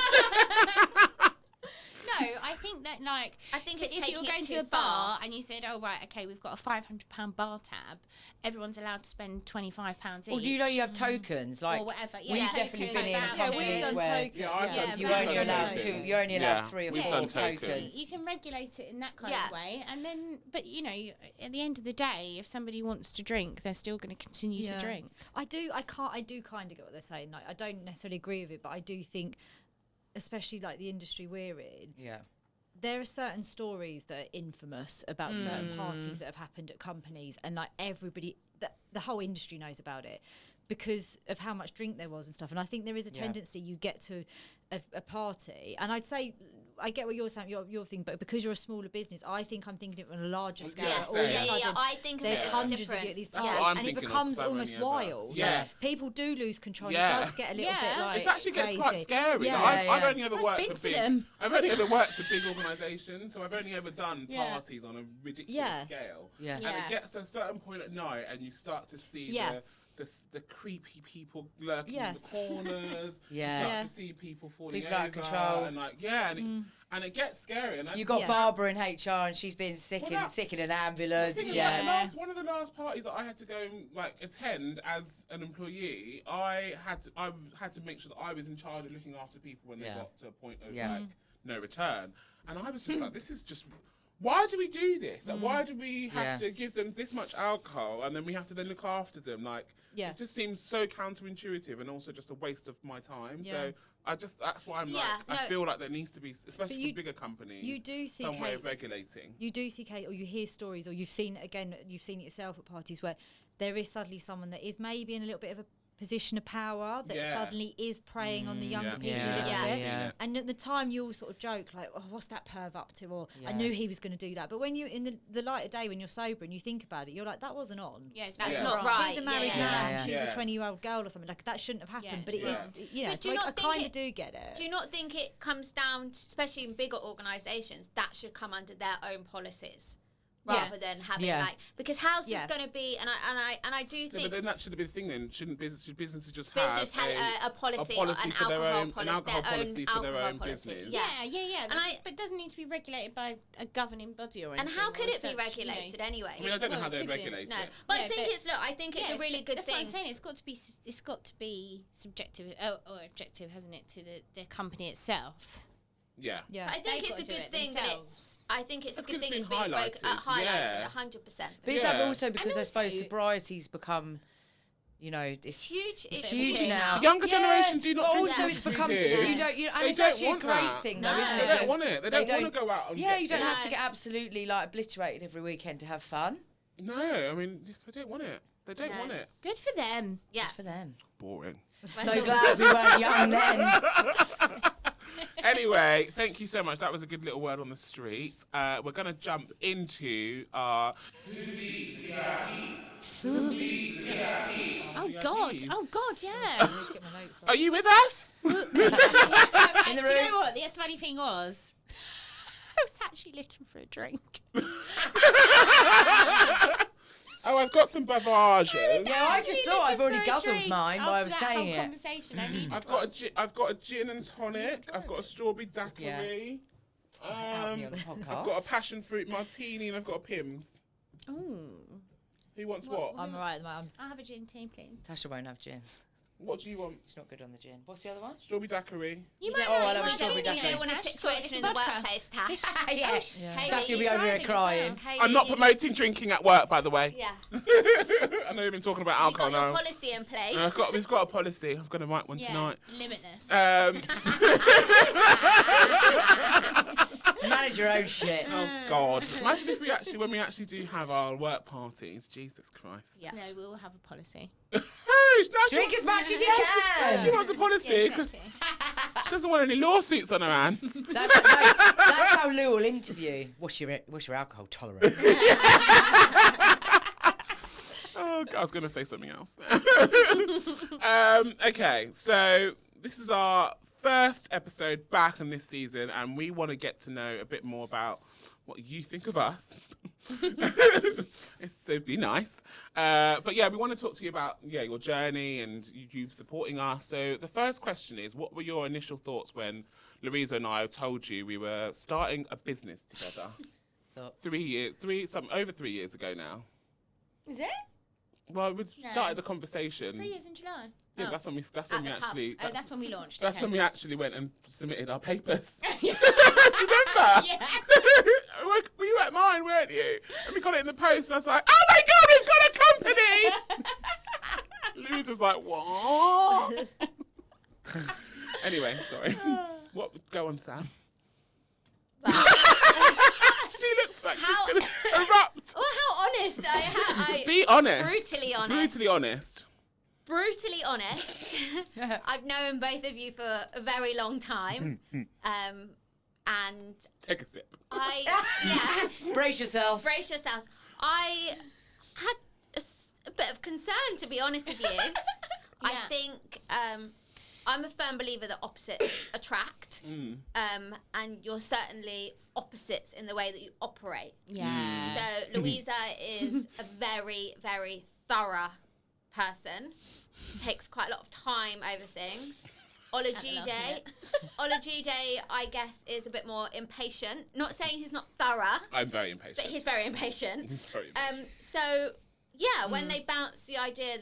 No, I think that, like, I think so it's if you were taking going it to too a bar far. and you said, oh, right, okay, we've got a £500 bar tab, everyone's allowed to spend £25 Well, each. you know, you have tokens, like, or whatever. we've Yeah, definitely tokens, been in vouchers. companies where I've done you two only tokens. allowed two, you only Yeah, allowed 3 or we've 4 done tokens. tokens. You can regulate it in that kind Yeah. of way, and then, but you know, at the end of the day, if somebody wants to drink, they're still going to continue to drink. I do kind of get what they're saying. Like, I don't necessarily agree with it, but I do think, especially like the industry we're in, Yeah. there are certain stories that are infamous about certain parties that have happened at companies, and like everybody, the whole industry knows about it because of how much drink there was and stuff. And I think there is a tendency you get to a party, and I'd say I get what you're saying, your thing, but because you're a smaller business, I think I'm thinking it on a larger scale. Yes, All of a yeah, sudden, I think of there's it as hundreds different. of you at these That's parties, what I'm and it thinking of, becomes 'cause I've almost only ever- wild. Yeah. People do lose control. Yeah. It does get a little bit like It actually gets quite crazy. scary. Yeah. Like, I've Yeah. only ever worked been for to big. them. I've only ever worked for big organisations, so I've only ever done Yeah. parties on a ridiculous Yeah. scale. Yeah. And Yeah. it gets to a certain point at night, and you start to see Yeah. the creepy people lurking Yeah. in the corners. Yeah. You Yeah. start to see people falling People out over, of control. and and it gets scary. And You got Yeah. Barbara in HR, and she's been sick Well, in The an ambulance. thing is, Yeah. like, one of the last parties that I had to go attend as an employee, I had to make sure that I was in charge of looking after people when they Yeah. got to a point of Yeah. like no return, and I was just like, this is just. Why do we do this? Like, why do we have Yeah. to give them this much alcohol and then we have to then look after them? Like, Yeah. it just seems so counterintuitive and also just a waste of my time. Yeah. So that's why I'm Yeah, I no. feel like there needs to be, especially you- for bigger companies, you do see, some way Kate, of regulating. you do see, Kate, or you hear stories, or you've seen it yourself at parties where there is suddenly someone that is maybe in a little bit of a position of power that Yeah. suddenly is preying on the younger yeah. people Yeah, a little yeah, bit. yeah. And at the time, you all sort of joke like, "Oh, what's that perv up to?" Or "I Yeah. knew he was going to do that." But when you in the light of day, when you're sober and you think about it, you're like, "That wasn't on." Yeah, it's That's very not wrong. right. He's a married Yeah. man. Yeah. She's Yeah. a 20-year-old girl or something. Like that shouldn't have happened. Yeah, but it it's is, wrong. you know. But So do you I not think kind of it- do get it. Do you not think it comes down, especially in bigger organisations, that should come under their own policies Yeah. rather than having Yeah. like, because how's Yeah. this going to be? And I do Yeah, think but then that should be the thing. Then should businesses just business have had a policy, policy an for their alcohol own- policy, an alcohol their policy own for their alcohol own policy. business? Yeah. Yeah. And I- But it doesn't need to be regulated by a governing body or And anything. how could or it be such, you know. regulated anyway? I mean, I don't know Well, how it they could do. regulate No, it. but Yeah, I think but- it's I think it's Yeah, a really good that's thing. what I'm saying. It's got to be subjective or objective, hasn't it, to the company itself? Yeah. Yeah. I think They've it's a gotta do good it thing that themselves. it's. I think it's That's a good good thing it's it's being been highlighted. highlighted, yeah. 100%. But is Yeah. that also because I suppose also- sobriety's become, you know, it's Huge. It's It's huge huge now. The younger generation do not But drink also as it's much as we become do. and They it's don't actually a want great that. thing No. though, isn't They it? don't want it. They don't want to go out and Yeah, get you don't drunk. have to get absolutely like obliterated every weekend to have fun. No, I mean, they don't want it. They don't No. want it. Good for them. Yeah. For them. Boring. So glad we weren't young then. Anyway, thank you so much. That was a good little word on the street. We're going to jump into our Oh God! Oh God! Yeah. Let's get my notes up. Are you with us? In the Do you room. know what the funny thing was? was actually looking for a drink. Oh, I've got some beverages. Yeah, I just thought I've already guzzled drink mine while I was after that saying whole it. Conversation. I needed I've got a gin and tonic. I've got a strawberry daiquiri. Out me on the I've podcast. got a passion fruit martini and I've got a Pimm's. Ooh. Who wants what? I'm alright at the moment. I'll have a gin tea, please. Tasha won't have gin. What do you want? She's not good on the gin. What's the other one? Strawberry daiquiri. You might might not- not. I love a You strawberry don't daiquiri. want a It's situation in in the the vodka. workplace, Tash. Yes. Yeah. Hayley, Tasha will be you over here driving as crying. well. I'm not promoting drinking at work, by the way. Yeah. I know you've been talking about You've got alcohol your now. policy in place. We've got a policy. I'm going to write one Yeah, tonight. limitless. Manage your own shit. Oh God! Imagine if when we actually do have our work parties. Jesus Christ! Yeah. No, we will have a policy. Hey, now Drink she, as much as you she can. wants a policy. 'Cause she doesn't want any lawsuits on her hands. That's how Lou will interview. What's your alcohol tolerance? Oh, God, I was going to say something else. Okay, so this is our first episode back in this season, and we want to get to know a bit more about what you think of us. So be nice. But yeah, we want to talk to you about your journey and you supporting us. So the first question is, what were your initial thoughts when Louisa and I told you we were starting a business together? So, Over 3 years ago now. Is it? Well, we No. started the conversation. 3 years in July. Yeah, Oh. that's when we At the pub. That's when we launched. That's okay. when we actually went and submitted our papers. Yeah. Do you remember? Yeah. Well, you were at mine, weren't you? And we got it in the post. And I was like, oh my God, we've got a company. Lou's was like, what? Anyway, sorry. Go on, Sam. She looks like she's going to erupt. Well, how honest I Be honest. brutally honest. Brutally honest. Brutally honest. I've known both of you for a very long time. And Take a sip. brace yourselves. brace yourselves. I had a bit of concern, to be honest with you. I Yeah. think I'm a firm believer that opposites attract. And you're certainly opposites in the way that you operate. Yeah. So Louisa is a very, very thorough person. Takes quite a lot of time over things. Olajide, I guess, is a bit more impatient. Not saying he's not thorough, I'm very impatient. but he's very impatient. He's very impatient. So yeah, when they bounced the idea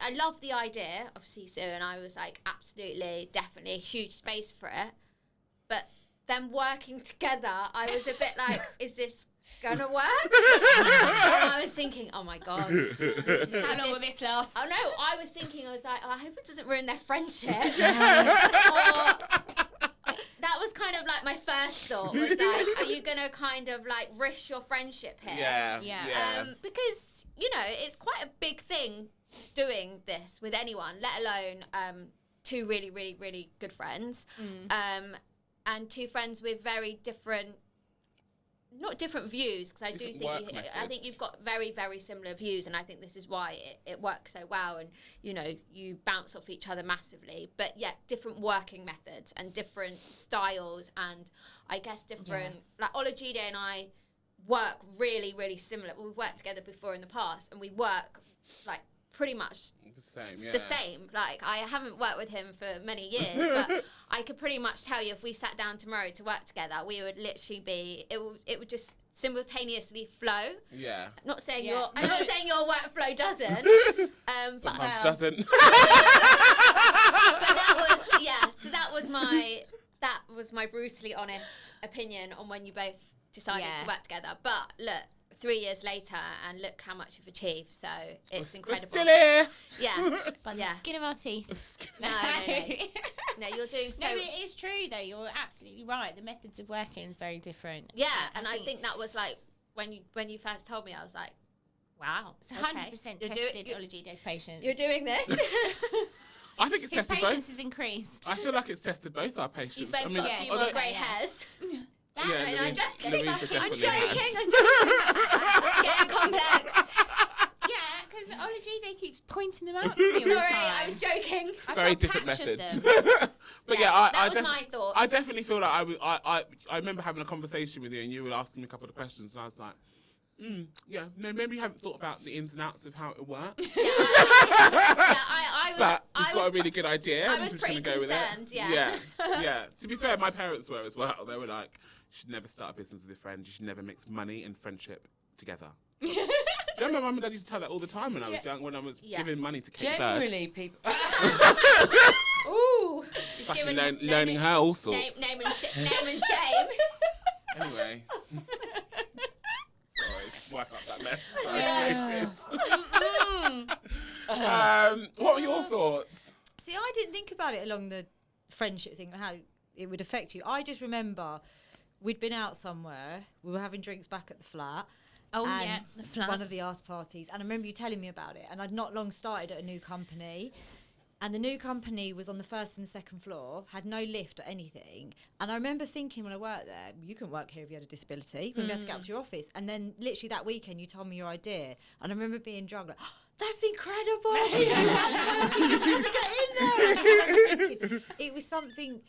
I love the idea of Sisu, and I was like, absolutely, definitely, huge space for it. But then working together, I was a bit like, is this gonna work? And I was thinking, oh my God. How long will this last? Oh no, I was thinking, I was like, oh, I hope it doesn't ruin their friendship. That was kind of like my first thought, was like, are you gonna kind of like risk your friendship here? Yeah. Because, it's quite a big thing doing this with anyone, let alone two really, really, really good friends. And two friends with very different, not different views, because I do Different think work I think methods. you've got very, very similar views, and I think this is why it works so well, and you bounce off each other massively, but yet different working methods and different styles, and I guess different, like Olajide and I work really, really similar. We've worked together before in the past, and we work like pretty much The the same. Like, I haven't worked with him for many years, but I could pretty much tell you if we sat down tomorrow to work together, we would literally be, it would just simultaneously flow. Yeah. Not saying Yeah. I'm not saying your workflow doesn't. But Sometimes doesn't. but that was so that was my brutally honest opinion on when you both decided to work together. But look, 3 years later, and look how much you've achieved. So it's incredible. We're still here. Yeah. By the Yeah. skin of our teeth. No, you're doing so. No, it is true though. You're absolutely right. The methods of working is very different. Yeah, and I think that was like when you first told me, I was like, wow, it's 100% tested Olajide's patience. You're doing this. I think it's His tested patience both. has increased. I feel like it's tested both our patience. You've both I mean, got a few although- more grey hairs. Yeah, And I'm Louisa joking. definitely I'm has. joking. I'm joking. Skin complex. Yeah, because Olajide keeps pointing them out to me all the Sorry, time. I was joking. I've Very got a different patch of methods. them. But That was my thoughts. I definitely feel like I remember having a conversation with you and you were asking me a couple of questions and I was like, yeah, no, maybe you haven't thought about the ins and outs of how it works. But you've got a really good idea. I I'm was just gonna pretty go with it. concerned, yeah. Yeah. To be fair, my parents were as well. They were like, you should never start a business with a friend. You should never mix money and friendship together. Do you remember my mum and dad used to tell that all the time when I was young, when I was giving money to Kate Bird? Genuinely, people. Ooh. Fucking learning her all sorts. Name and shame. Anyway. Sorry, wipe up that mess. What were your thoughts? See, I didn't think about it along the friendship thing, how it would affect you. I just remember we'd been out somewhere, we were having drinks back at the flat. Oh, and yeah, the flat. One of the after parties. And I remember you telling me about it. And I'd not long started at a new company. And the new company was on the first and the second floor, had no lift or anything. And I remember thinking when I worked there, you couldn't work here if you had a disability. You wouldn't be able to get up to your office. And then literally that weekend, you told me your idea. And I remember being drunk, like, oh, that's incredible. It was something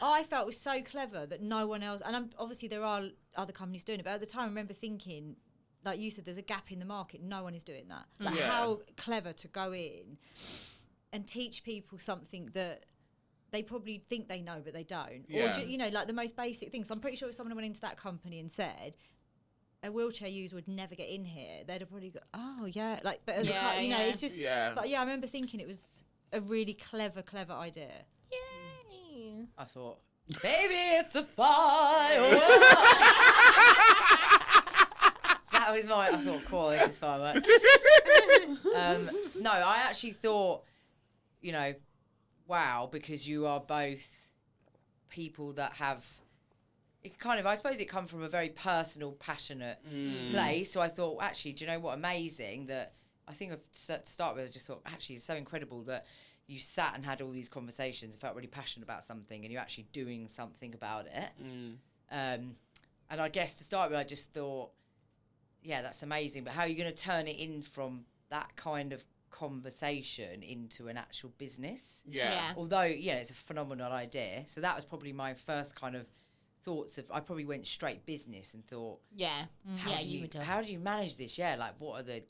I felt was so clever that no one else, and obviously there are other companies doing it, but at the time I remember thinking, like you said, there's a gap in the market. No one is doing that. Like how clever to go in and teach people something that they probably think they know, but they don't. Or, like the most basic things. I'm pretty sure if someone went into that company and said, a wheelchair user would never get in here, they'd have probably go, oh, yeah. Like, but at the time, it's just, like, I remember thinking it was a really clever idea. Yay. I thought, baby, it's a fire. That was I thought, cool, this is fireworks. No, I actually thought, wow, because you are both people that have, it kind of, I suppose it come from a very personal, passionate place. So I thought, actually, do you know what, amazing that, I think to start with, I just thought, actually, it's so incredible that you sat and had all these conversations and felt really passionate about something and you're actually doing something about it. And I guess to start with, I just thought, yeah, that's amazing. But how are you going to turn it in from that kind of conversation into an actual business? Yeah. Although, it's a phenomenal idea. So that was probably my first kind of thoughts of, I probably went straight business and thought, you would do. How do you manage this? Yeah, like what are the,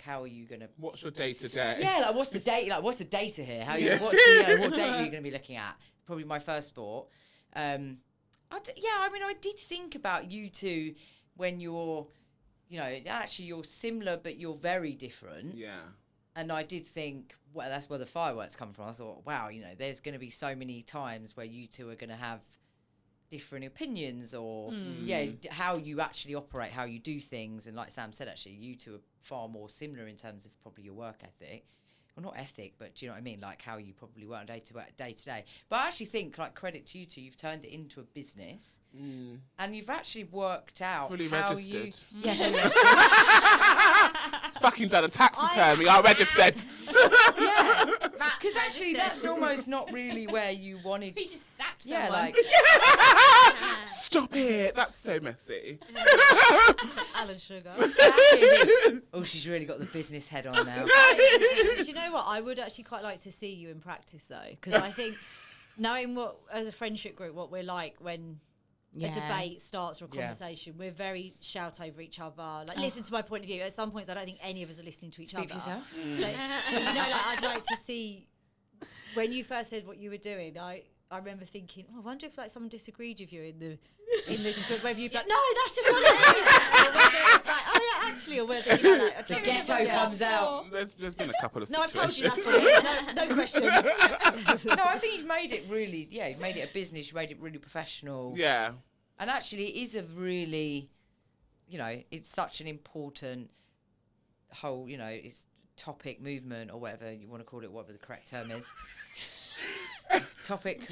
how are you going to, What's your day to day? yeah, like what's the data? Like what's the data here? What data are you going to be looking at? Probably my first thought. I did think about you two when you're, actually you're similar, but you're very different. Yeah. And I did think, well, that's where the fireworks come from. I thought, wow, there's going to be so many times where you two are going to have different opinions or, how you actually operate, how you do things. And like Sam said, actually, you two are far more similar in terms of probably your work ethic. Well, not ethic, but do you know what I mean? Like how you probably work day to day. But I actually think, like, credit to you two, you've turned it into a business. And you've actually worked out Fully how registered. fully registered. Fucking done a tax return. We are registered. Yeah. Because actually, that's almost not really where you wanted. We just sacked someone. Yeah, like. Stop it. That's so messy. Alan Sugar. Oh, she's really got the business head on now. Do you know what? I would actually quite like to see you in practice, though, because I think knowing what, as a friendship group, what we're like when a debate starts or a conversation, we're very shout over each other. Like, listen to my point of view. At some points, I don't think any of us are listening to each Speak other. for yourself. So, I'd like to see when you first said what you were doing. I remember thinking, I wonder if someone disagreed with you in the whether you'd be like, no, that's just what it is. Or whether it's like, oh yeah, actually, or whether The ghetto comes out. There's been a couple of No, I've situations. told you that's it. No questions. No, I think you've made it really, you've made it a business, you made it really professional. Yeah. And actually, it is a really, it's such an important whole, it's topic, movement, or whatever you want to call it, whatever the correct term is. Topic,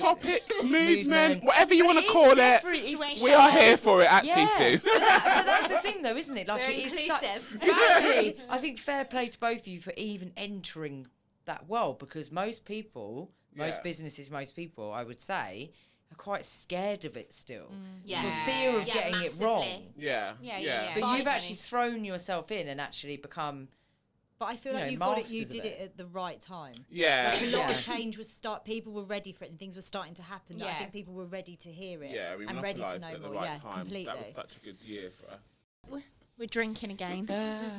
movement, whatever you want to call it. Situation. We are here for it at Sisu. But that's the thing, though, isn't it? Like, Very it is inclusive. But actually, I think fair play to both of you for even entering that world, because most people, most businesses, most people, I would say, are quite scared of it still. Yeah. For fear of getting massively. it wrong. Yeah. Yeah. But you've actually thrown yourself in and actually become But I feel you like know, you got it. masters You of did it at the right time. Yeah. Like a lot Yeah. of change was people were ready for it, and things were starting to happen. That I Yeah. think people were ready to hear it. Yeah, we and ready to monopolised know it at the more. right Yeah, time. completely. That was such a good year for us. We're drinking again.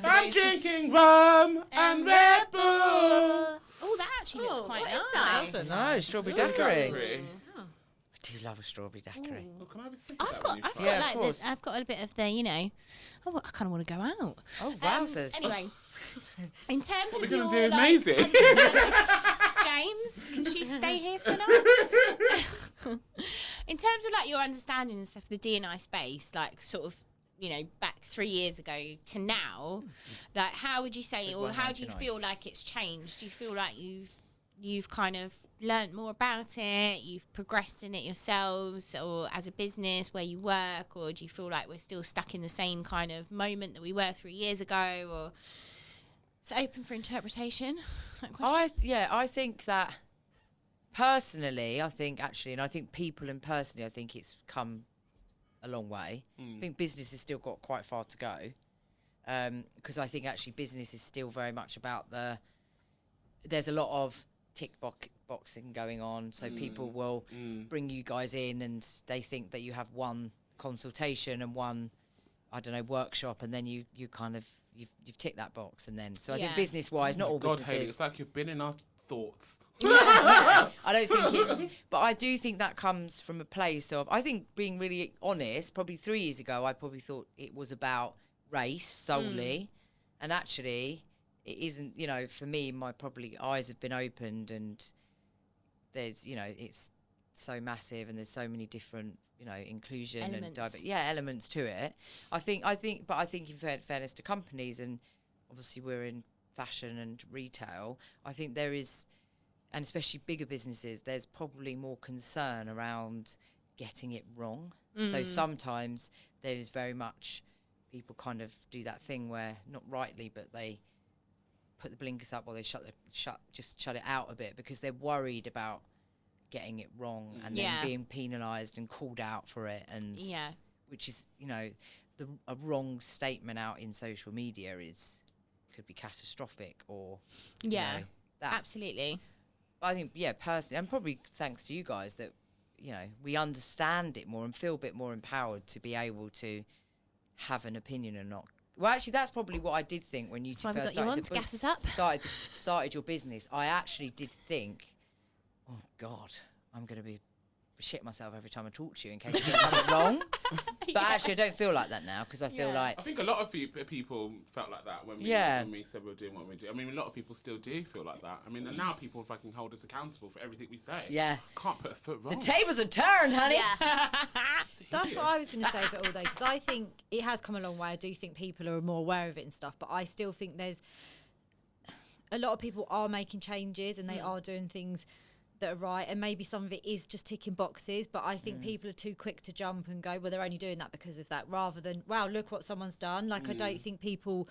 I'm drinking rum and Red Bull. Oh, that actually looks quite what is nice. that? No, strawberry Strawberry. daiquiri. I do love a strawberry daiquiri. Oh, can I have a sip of I've that got, when you I've try got Yeah, of like, course. I've got a bit of the, you know. Oh, I kind of want to go out. Oh, wowzers. Anyway, in terms What of we're your, gonna do? like, Amazing. James, can she stay here for now? In terms of like your understanding and stuff, the D&I space, like sort of, you know, back 3 years ago to now, like how would you say, It or was how do you 199. feel like it's changed? Do you feel like you've kind of learnt more about it, you've progressed in it yourselves, or as a business where you work, or do you feel like we're still stuck in the same kind of moment that we were 3 years ago, or it's open for interpretation? That question. I think that personally, I think people and personally, I think it's come a long way. I think business has still got quite far to go, because I think actually business is still very much about there's a lot of boxing going on, so people will bring you guys in and they think that you have one consultation and one, I don't know, workshop, and then you kind of you've ticked that box, and then so I think Yeah. business wise, not all God, Hayley, businesses. it's like you've been in our thoughts. I don't think it's, but I do think that comes from a place of, I think being really honest, probably 3 years ago, I probably thought it was about race solely. And actually it isn't, you know, for me, my probably eyes have been opened, and there's, you know, it's so massive and there's so many different, you know, inclusion Elements. and elements to it. I think, but I think in fairness to companies, and obviously we're in fashion and retail, I think there is, and especially bigger businesses, there's probably more concern around getting it wrong. So sometimes there is very much, people kind of do that thing where, not rightly, but they put the blinkers up, or they shut it out a bit, because they're worried about getting it wrong and then being penalised and called out for it, and which is, you know, a wrong statement out in social media could be catastrophic, or you know, that. Absolutely. I think, personally, and probably thanks to you guys, that, you know, we understand it more and feel a bit more empowered to be able to have an opinion and not. Well, actually, that's probably what I did think when you That's two why we first got you on started to gas us up. started your business. I actually did think, oh God, I'm going to be shit myself every time I talk to you in case I get something wrong. But actually, I don't feel like that now, because I feel like I think a lot of people felt like that when we said we were doing what we do. I mean, a lot of people still do feel like that. I mean, and now people fucking hold us accountable for everything we say. Yeah. Can't put a foot wrong. the tables are turned, honey. Yeah. That's what I was going to say of it all, though, because I think it has come a long way. I do think people are more aware of it and stuff, but I still think there's a lot of people are making changes, and they are doing things that are right, and maybe some of it is just ticking boxes, but I think people are too quick to jump and go, well, they're only doing that because of that, rather than, wow, look what someone's done. Like, I don't think people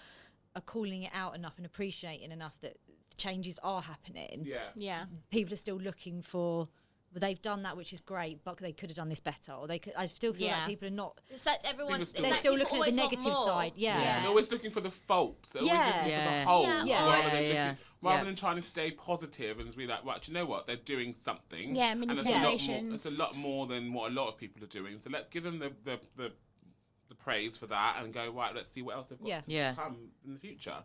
are calling it out enough and appreciating enough that changes are happening. Yeah. People are still looking for, well, they've done that, which is great, but they could have done this better, or they could. I still feel like people are not. It's like everyone. People It's still- like They're still people looking at the always want negative more. side. Yeah. They're always looking for the faults. They're always looking for Yeah. the holes, Yeah. rather than trying to stay positive and be like, right, do you know what? They're doing something. Yeah, mini and it's a lot more. celebrations. It's a lot more than what a lot of people are doing. So let's give them the praise for that, and go, right, let's see what else they've got to come in the future.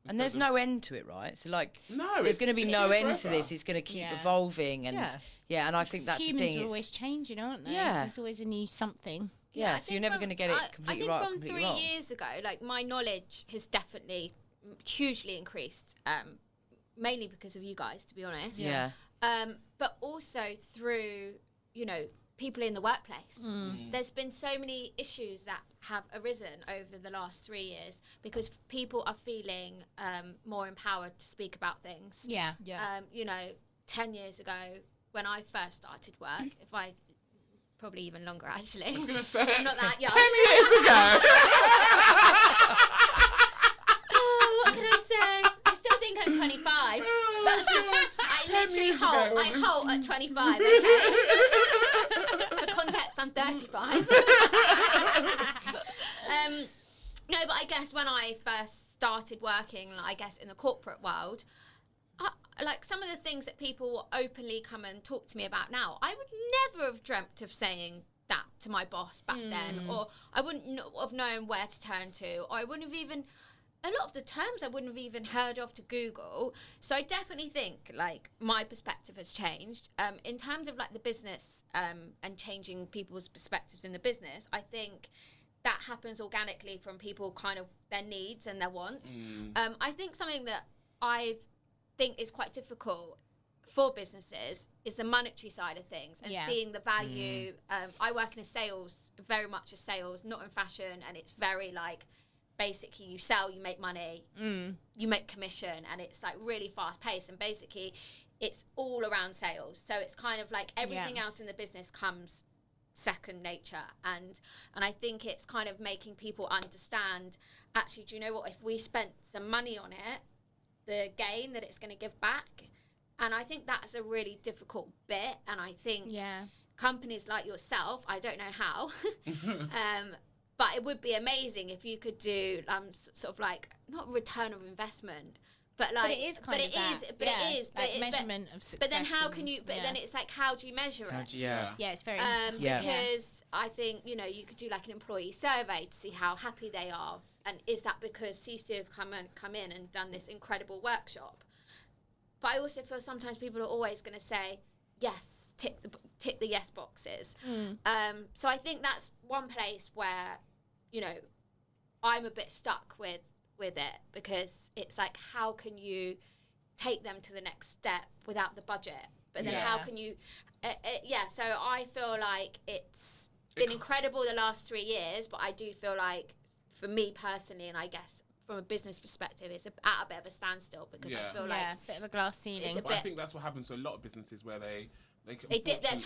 And there's no end to it, right? So, like, No, there's it's going to be it's no end to forever. this. It's going to keep Yeah. evolving, and and I think that's the Humans thing. are It's, always changing, aren't they? Yeah. There's always a new something. yeah, I so you're think never from- going to get it I completely think right, or from completely 3 wrong. years ago, like, my knowledge has definitely hugely increased, mainly because of you guys, to be honest. Yeah. But also through, you know, people in the workplace. There's been so many issues that have arisen over the last 3 years because people are feeling more empowered to speak about things. Yeah. You know, 10 years ago when I first started work, probably even longer actually. I was gonna say, I'm not that young. 10 years ago. Oh, what can I say? I still think I'm 25. That's I 10 literally years ago, I woman. halt at 25, okay? For context, I'm 35. No, but I guess when I first started working, I guess, in the corporate world, like some of the things that people openly come and talk to me about now, I would never have dreamt of saying that to my boss back then, or I wouldn't have known where to turn to, or I wouldn't have even, a lot of the terms I wouldn't have even heard of to Google. So I definitely think like my perspective has changed. In terms of like the business and changing people's perspectives in the business, I think that happens organically from people kind of their needs and their wants. I think something that I think is quite difficult for businesses is the monetary side of things and seeing the value. I work in a sales, very much a sales, not in fashion, and it's very like basically you sell, you make money, you make commission, and it's like really fast paced, and basically it's all around sales. So it's kind of like everything else in the business comes second nature, and I think it's kind of making people understand, actually, do you know what, if we spent some money on it, the gain that it's going to give back. And I think that's a really difficult bit, and I think companies like yourself, I don't know how, but it would be amazing if you could do sort of like, not return of investment, but like, But it is kind of that. it is, like measurement of success. But then how can and- you? But then it's like, how do you measure it? Yeah, it's very. Because I think, you know, you could do like an employee survey to see how happy they are, and is that because Sisu have come in and done this incredible workshop? But I also feel sometimes people are always going to say yes, tick the yes boxes. So I think that's one place where, you know, I'm a bit stuck with it, because it's like, how can you take them to the next step without the budget? But then how can you? So I feel like it's been incredible the last 3 years, but I do feel like, for me personally, and I guess from a business perspective, it's at a bit of a standstill, because I feel like a bit of a glass ceiling. But I think that's what happens to a lot of businesses, where they dip their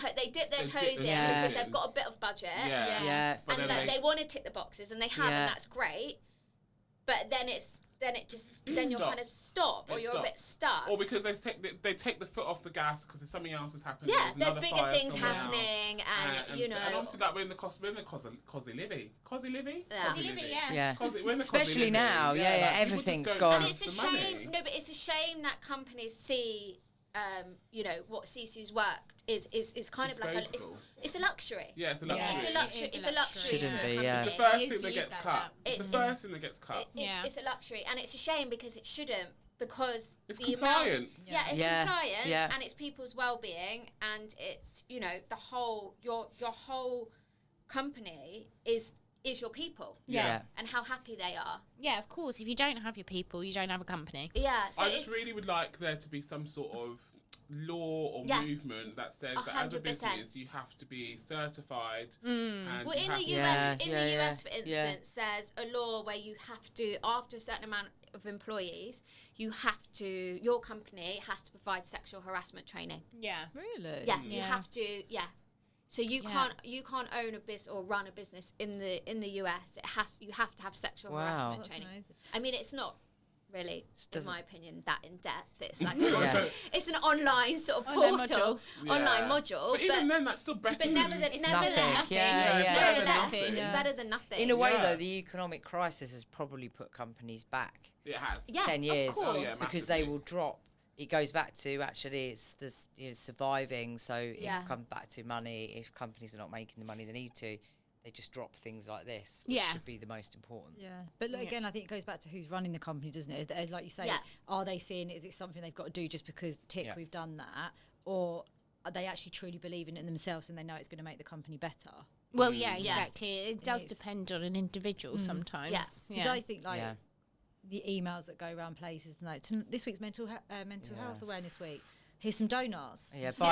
toes in because they've got a bit of budget, But and then they want to tick the boxes, and they have, and that's great. But then you're kind of stop, or you're a bit stuck. Or because they take the foot off the gas because there's something else is happening. Yeah, there's another bigger fire things somewhere happening, else. and you know. And obviously, like we're in the cosy living. Yeah. Especially now, everything's gone. And it's a shame. No, but it's a shame that companies see, you know, what Sisu's worked is kind of like it's a luxury. Yeah, it's a luxury. It's a luxury. Shouldn't to be, a yeah. company. It's the first thing that gets cut. It's the first thing that gets cut. It's a luxury, and it's a shame because it shouldn't, because It's the compliance. amount, it's compliance, Yeah. and it's people's well-being, and it's, you know, the whole your whole company is your people, and how happy they are. Yeah, of course. If you don't have your people, you don't have a company. Yeah, so I just really would like there to be some sort of law or movement that says that as a 100%. business you have to be certified. Well, And in the US, for instance, there's a law where you have to, after a certain amount of employees, your company has to provide sexual harassment training. Yeah. Really? Yeah, you have to. Yeah. So you can't own a business or run a business in the US. You have to have sexual harassment That's training. amazing. I mean, it's not really, in my opinion, that in depth. It's like it's an online sort of portal, online module. But even then, that's still better. But nevertheless, nothing. it's better than nothing. In a way, though, the economic crisis has probably put companies back It has. 10 years, of course. because they will drop. It goes back to, actually, it's this, surviving. So it comes back to money. If companies are not making the money they need to, they just drop things like this, which should be the most important. Yeah, but look, again, I think it goes back to who's running the company, doesn't it? Like you say, are they seeing it? Is it something they've got to do just because we've done that, or are they actually truly believing in it themselves and they know it's going to make the company better? Well, exactly. It does depend on an individual sometimes. Yeah. Because I think the emails that go around places, and like this week's mental health awareness week. Here's some donuts. Yeah, It's it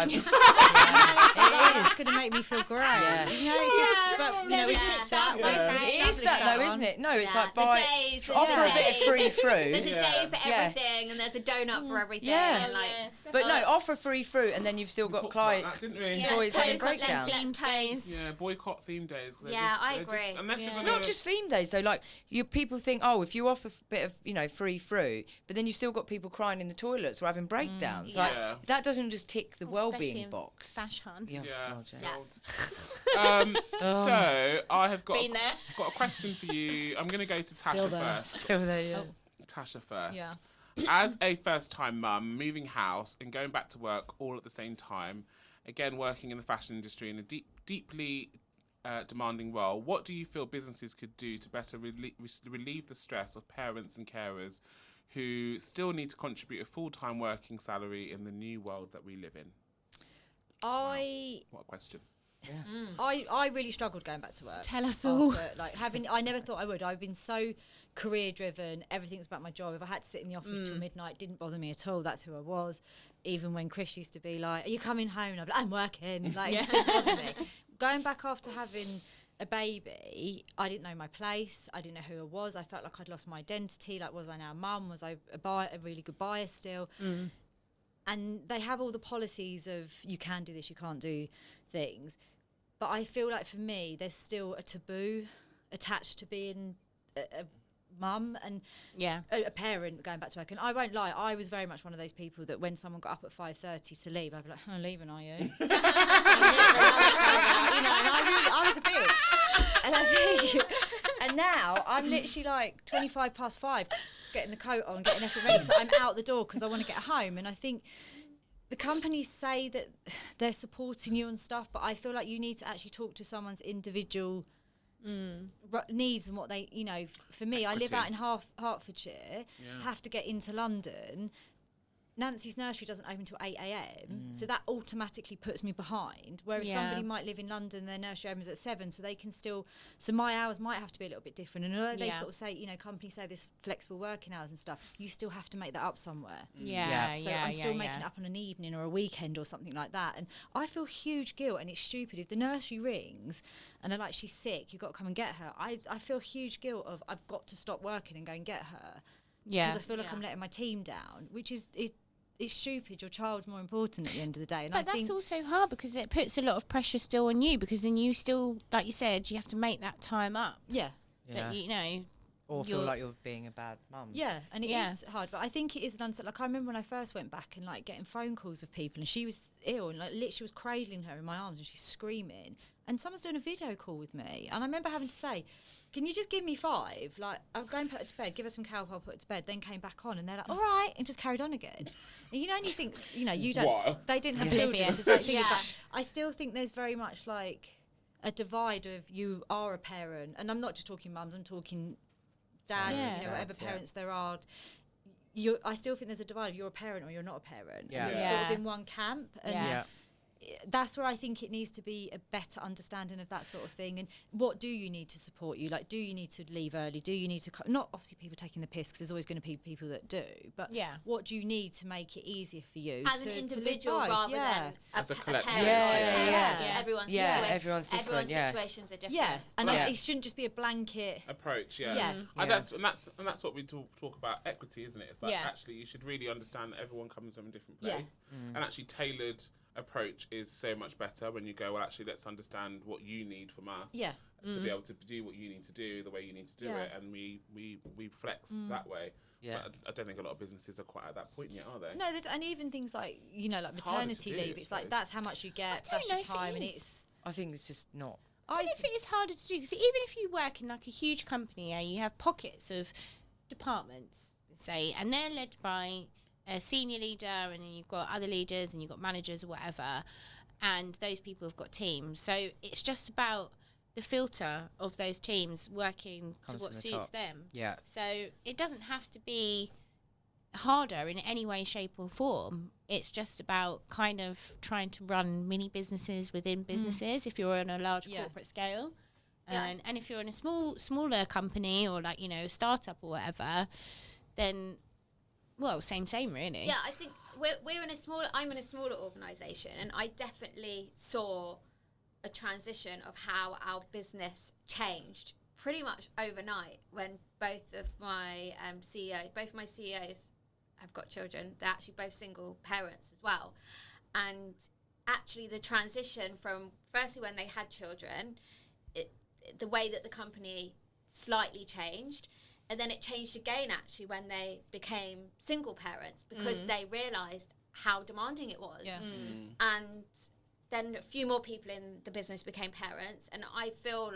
it's going to make me feel great. Yeah. You know, it's just, but you know, we tick that. It is that though, isn't it? No, it's like offer a bit of free fruit. There's a day for everything, and there's a donut for everything. Yeah. And like, But no, offer free fruit, and then you've still got clients. Didn't we? Employees having breakdowns. Themed days. Yeah, boycott theme days. I agree. Unless you're gonna Not just theme days though. Like people think, if you offer a bit of free fruit, but then you've still got people crying in the toilets or having breakdowns. Like that doesn't just tick the well-being box. Fashion. Yeah. So I have got Been there. got a question for you. I'm going to go to Tasha first. Still there. Yeah. Tasha first. Yes. As a first-time mum, moving house and going back to work all at the same time, again working in the fashion industry in a deeply demanding role, what do you feel businesses could do to better relieve the stress of parents and carers who still need to contribute a full-time working salary in the new world that we live in? What a question. I really struggled going back to work. Tell us all. I never thought I would. I've been so career driven. Everything's about my job. If I had to sit in the office till midnight, didn't bother me at all. That's who I was. Even when Chris used to be like, "Are you coming home?" And I'd be like, "I'm working." Like, it just didn't bother me. Going back after having a baby, I didn't know my place. I didn't know who I was. I felt like I'd lost my identity. Like, was I now mum? Was I a really good buyer still? And they have all the policies of you can do this, you can't do things. But I feel like for me, there's still a taboo attached to being a mum and a parent going back to work. And I won't lie, I was very much one of those people that when someone got up at 5:30 to leave, I'd be like, "Oh, leaving, are you?" And I was a bitch. And I think, and now I'm literally like 25 past 5, getting the coat on, getting everything ready, so I'm out the door because I want to get home. And I think the companies say that they're supporting you and stuff, but I feel like you need to actually talk to someone's individual needs and what they, for me, I live out in Hertfordshire, have to get into London. Nancy's nursery doesn't open until 8 a.m, so that automatically puts me behind. Whereas somebody might live in London, their nursery opens at 7, so they can still. So my hours might have to be a little bit different. And although they sort of say, companies say this flexible working hours and stuff, you still have to make that up somewhere. So I'm still making it up on an evening or a weekend or something like that. And I feel huge guilt, and it's stupid if the nursery rings and they're like, "She's sick, you've got to come and get her." I feel huge guilt of I've got to stop working and go and get her. Because I feel like I'm letting my team down, which is it's stupid. Your child's more important at the end of the day. And but that's also hard because it puts a lot of pressure still on you, because then you still, like you said, you have to make that time up. That, or feel like you're being a bad mum. And it is hard, but I think it is an unset. Like, I remember when I first went back and like getting phone calls of people, and she was ill and like literally was cradling her in my arms and she's screaming, and someone's doing a video call with me, and I remember having to say, "Can you just give me 5? Like, I'll go and put her to bed, give her some Calpol, put her to bed," then came back on, and they're like, "All right," and just carried on again. And and you think, you don't. What? They didn't have children, so don't think about. I still think there's very much like a divide of you are a parent, and I'm not just talking mums, I'm talking dads, whatever parents there are. I still think there's a divide of you're a parent or you're not a parent. Yeah. You're sort of in one camp, and that's where I think it needs to be a better understanding of that sort of thing. And what do you need to support you? Like, do you need to leave early? Do you need to not obviously people taking the piss, because there's always going to be people that do, but what do you need to make it easier for you as an individual rather than as a collective? Everyone's everyone's situations are different. And it shouldn't just be a blanket approach. And that's what we talk about equity, isn't it? It's like actually you should really understand that everyone comes from a different place, and actually tailored approach is so much better when you go, well, actually, let's understand what you need from us to be able to do what you need to do the way you need to do it, and we flex that way. But I don't think a lot of businesses are quite at that point yet, are they? No, and even things like like maternity leave, it's like that's how much you get, that's your time, and it's. I think it's just not. I don't know if it is harder to do, because even if you work in like a huge company, you have pockets of departments, say, and they're led by a senior leader, and then you've got other leaders, and you've got managers or whatever, and those people have got teams. So it's just about the filter of those teams working to what suits them. So it doesn't have to be harder in any way, shape or form. It's just about kind of trying to run mini businesses within businesses if you're on a large corporate scale. And if you're in a smaller company or like, startup or whatever, then well, same really. Yeah, I think I'm in a smaller organisation, and I definitely saw a transition of how our business changed pretty much overnight when both my CEOs have got children. They're actually both single parents as well. And actually the transition from firstly when they had children, the way that the company slightly changed. And then it changed again, actually, when they became single parents, because they realised how demanding it was. And then a few more people in the business became parents, and I feel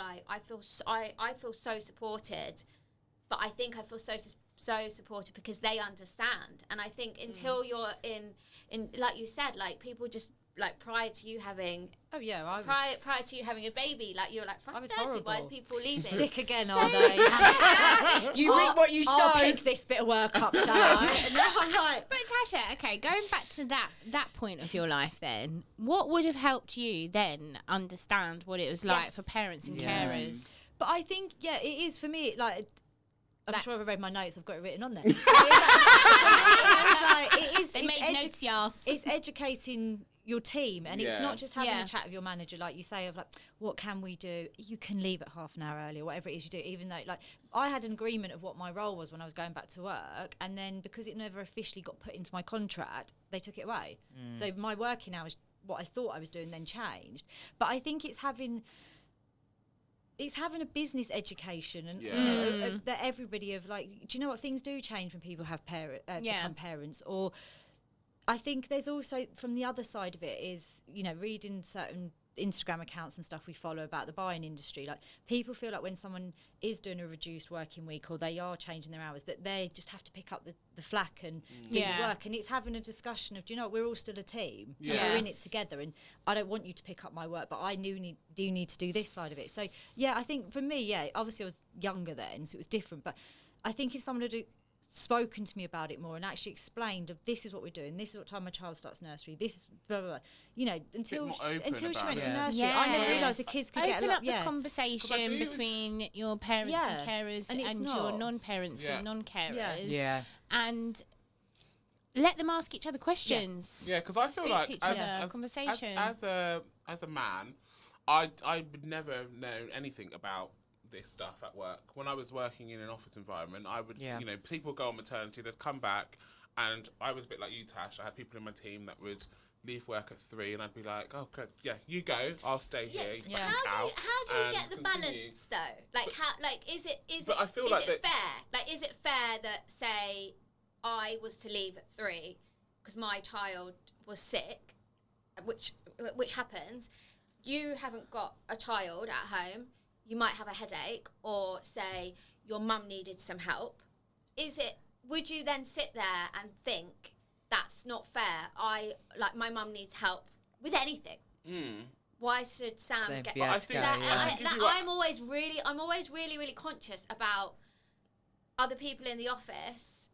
so supported, but I think I feel so so supportive because they understand. And I think until you're in like you said, like people just like prior to you having prior to you having a baby, like you're like, fuck 30, why is people leaving? Sick again, So- are they? You reap what you I'll sow. pick this bit of work up, shall I? And now I'm like, But Tasha, okay, going back to that point of your life then, what would have helped you then understand what it was like Yes. for parents and Yeah. carers? but I think, yeah, it is for me, like, I'm That- sure I've read my notes, I've got it written on there. They made notes, y'all. It's educating your team, and it's Yeah. not just having Yeah. a chat with your manager, like you say, of like, what can we do? You can leave at half an hour early, or whatever it is you do, even though, like, I had an agreement of what my role was when I was going back to work, and then because it never officially got put into my contract, they took it away. So my working hours, what I thought I was doing, then changed. But I think it's having a business education, and you know, that everybody of like, do you know what, things do change when people have become parents. Or I think there's also, from the other side of it, is, you know, reading certain Instagram accounts and stuff we follow about the buying industry, like people feel like when someone is doing a reduced working week or they are changing their hours, that they just have to pick up the slack and do the work. And it's having a discussion of, do you know what, we're all still a team, and we're in it together, and I don't want you to pick up my work, but I do need to do this side of it. So yeah, I think for me, obviously I was younger then, so it was different, but I think if someone had spoken to me about it more and actually explained of, this is what we're doing, this is what time my child starts nursery, this is blah blah blah, you know, until more she open went about to it. nursery, I never realised the kids could get a Open lot. up the I conversation do- between your parents and carers And and, it's your not. non-parents and non-carers, Yeah. and let them ask each other questions. Yeah, because I feel Speak like to each other, conversation. as a man, I would never know anything about this stuff at work. When I was working in an office environment, I would, you know, people go on maternity, they'd come back, and I was a bit like you, Tash. I had people in my team that would leave work at 3, and I'd be like, oh, good, yeah, you go, I'll stay here. But how do you get the balance though? Like how, like is it But I feel is like it fair? Like is it fair that, say, I was to leave at 3 because my child was sick, which happens. You haven't got a child at home. You might have a headache, or say your mum needed some help. Would you then sit there and think that's not fair? My mum needs help with anything. Why should Sam They'd get? be able I to think- go, I think you are- I'm always really conscious about other people in the office.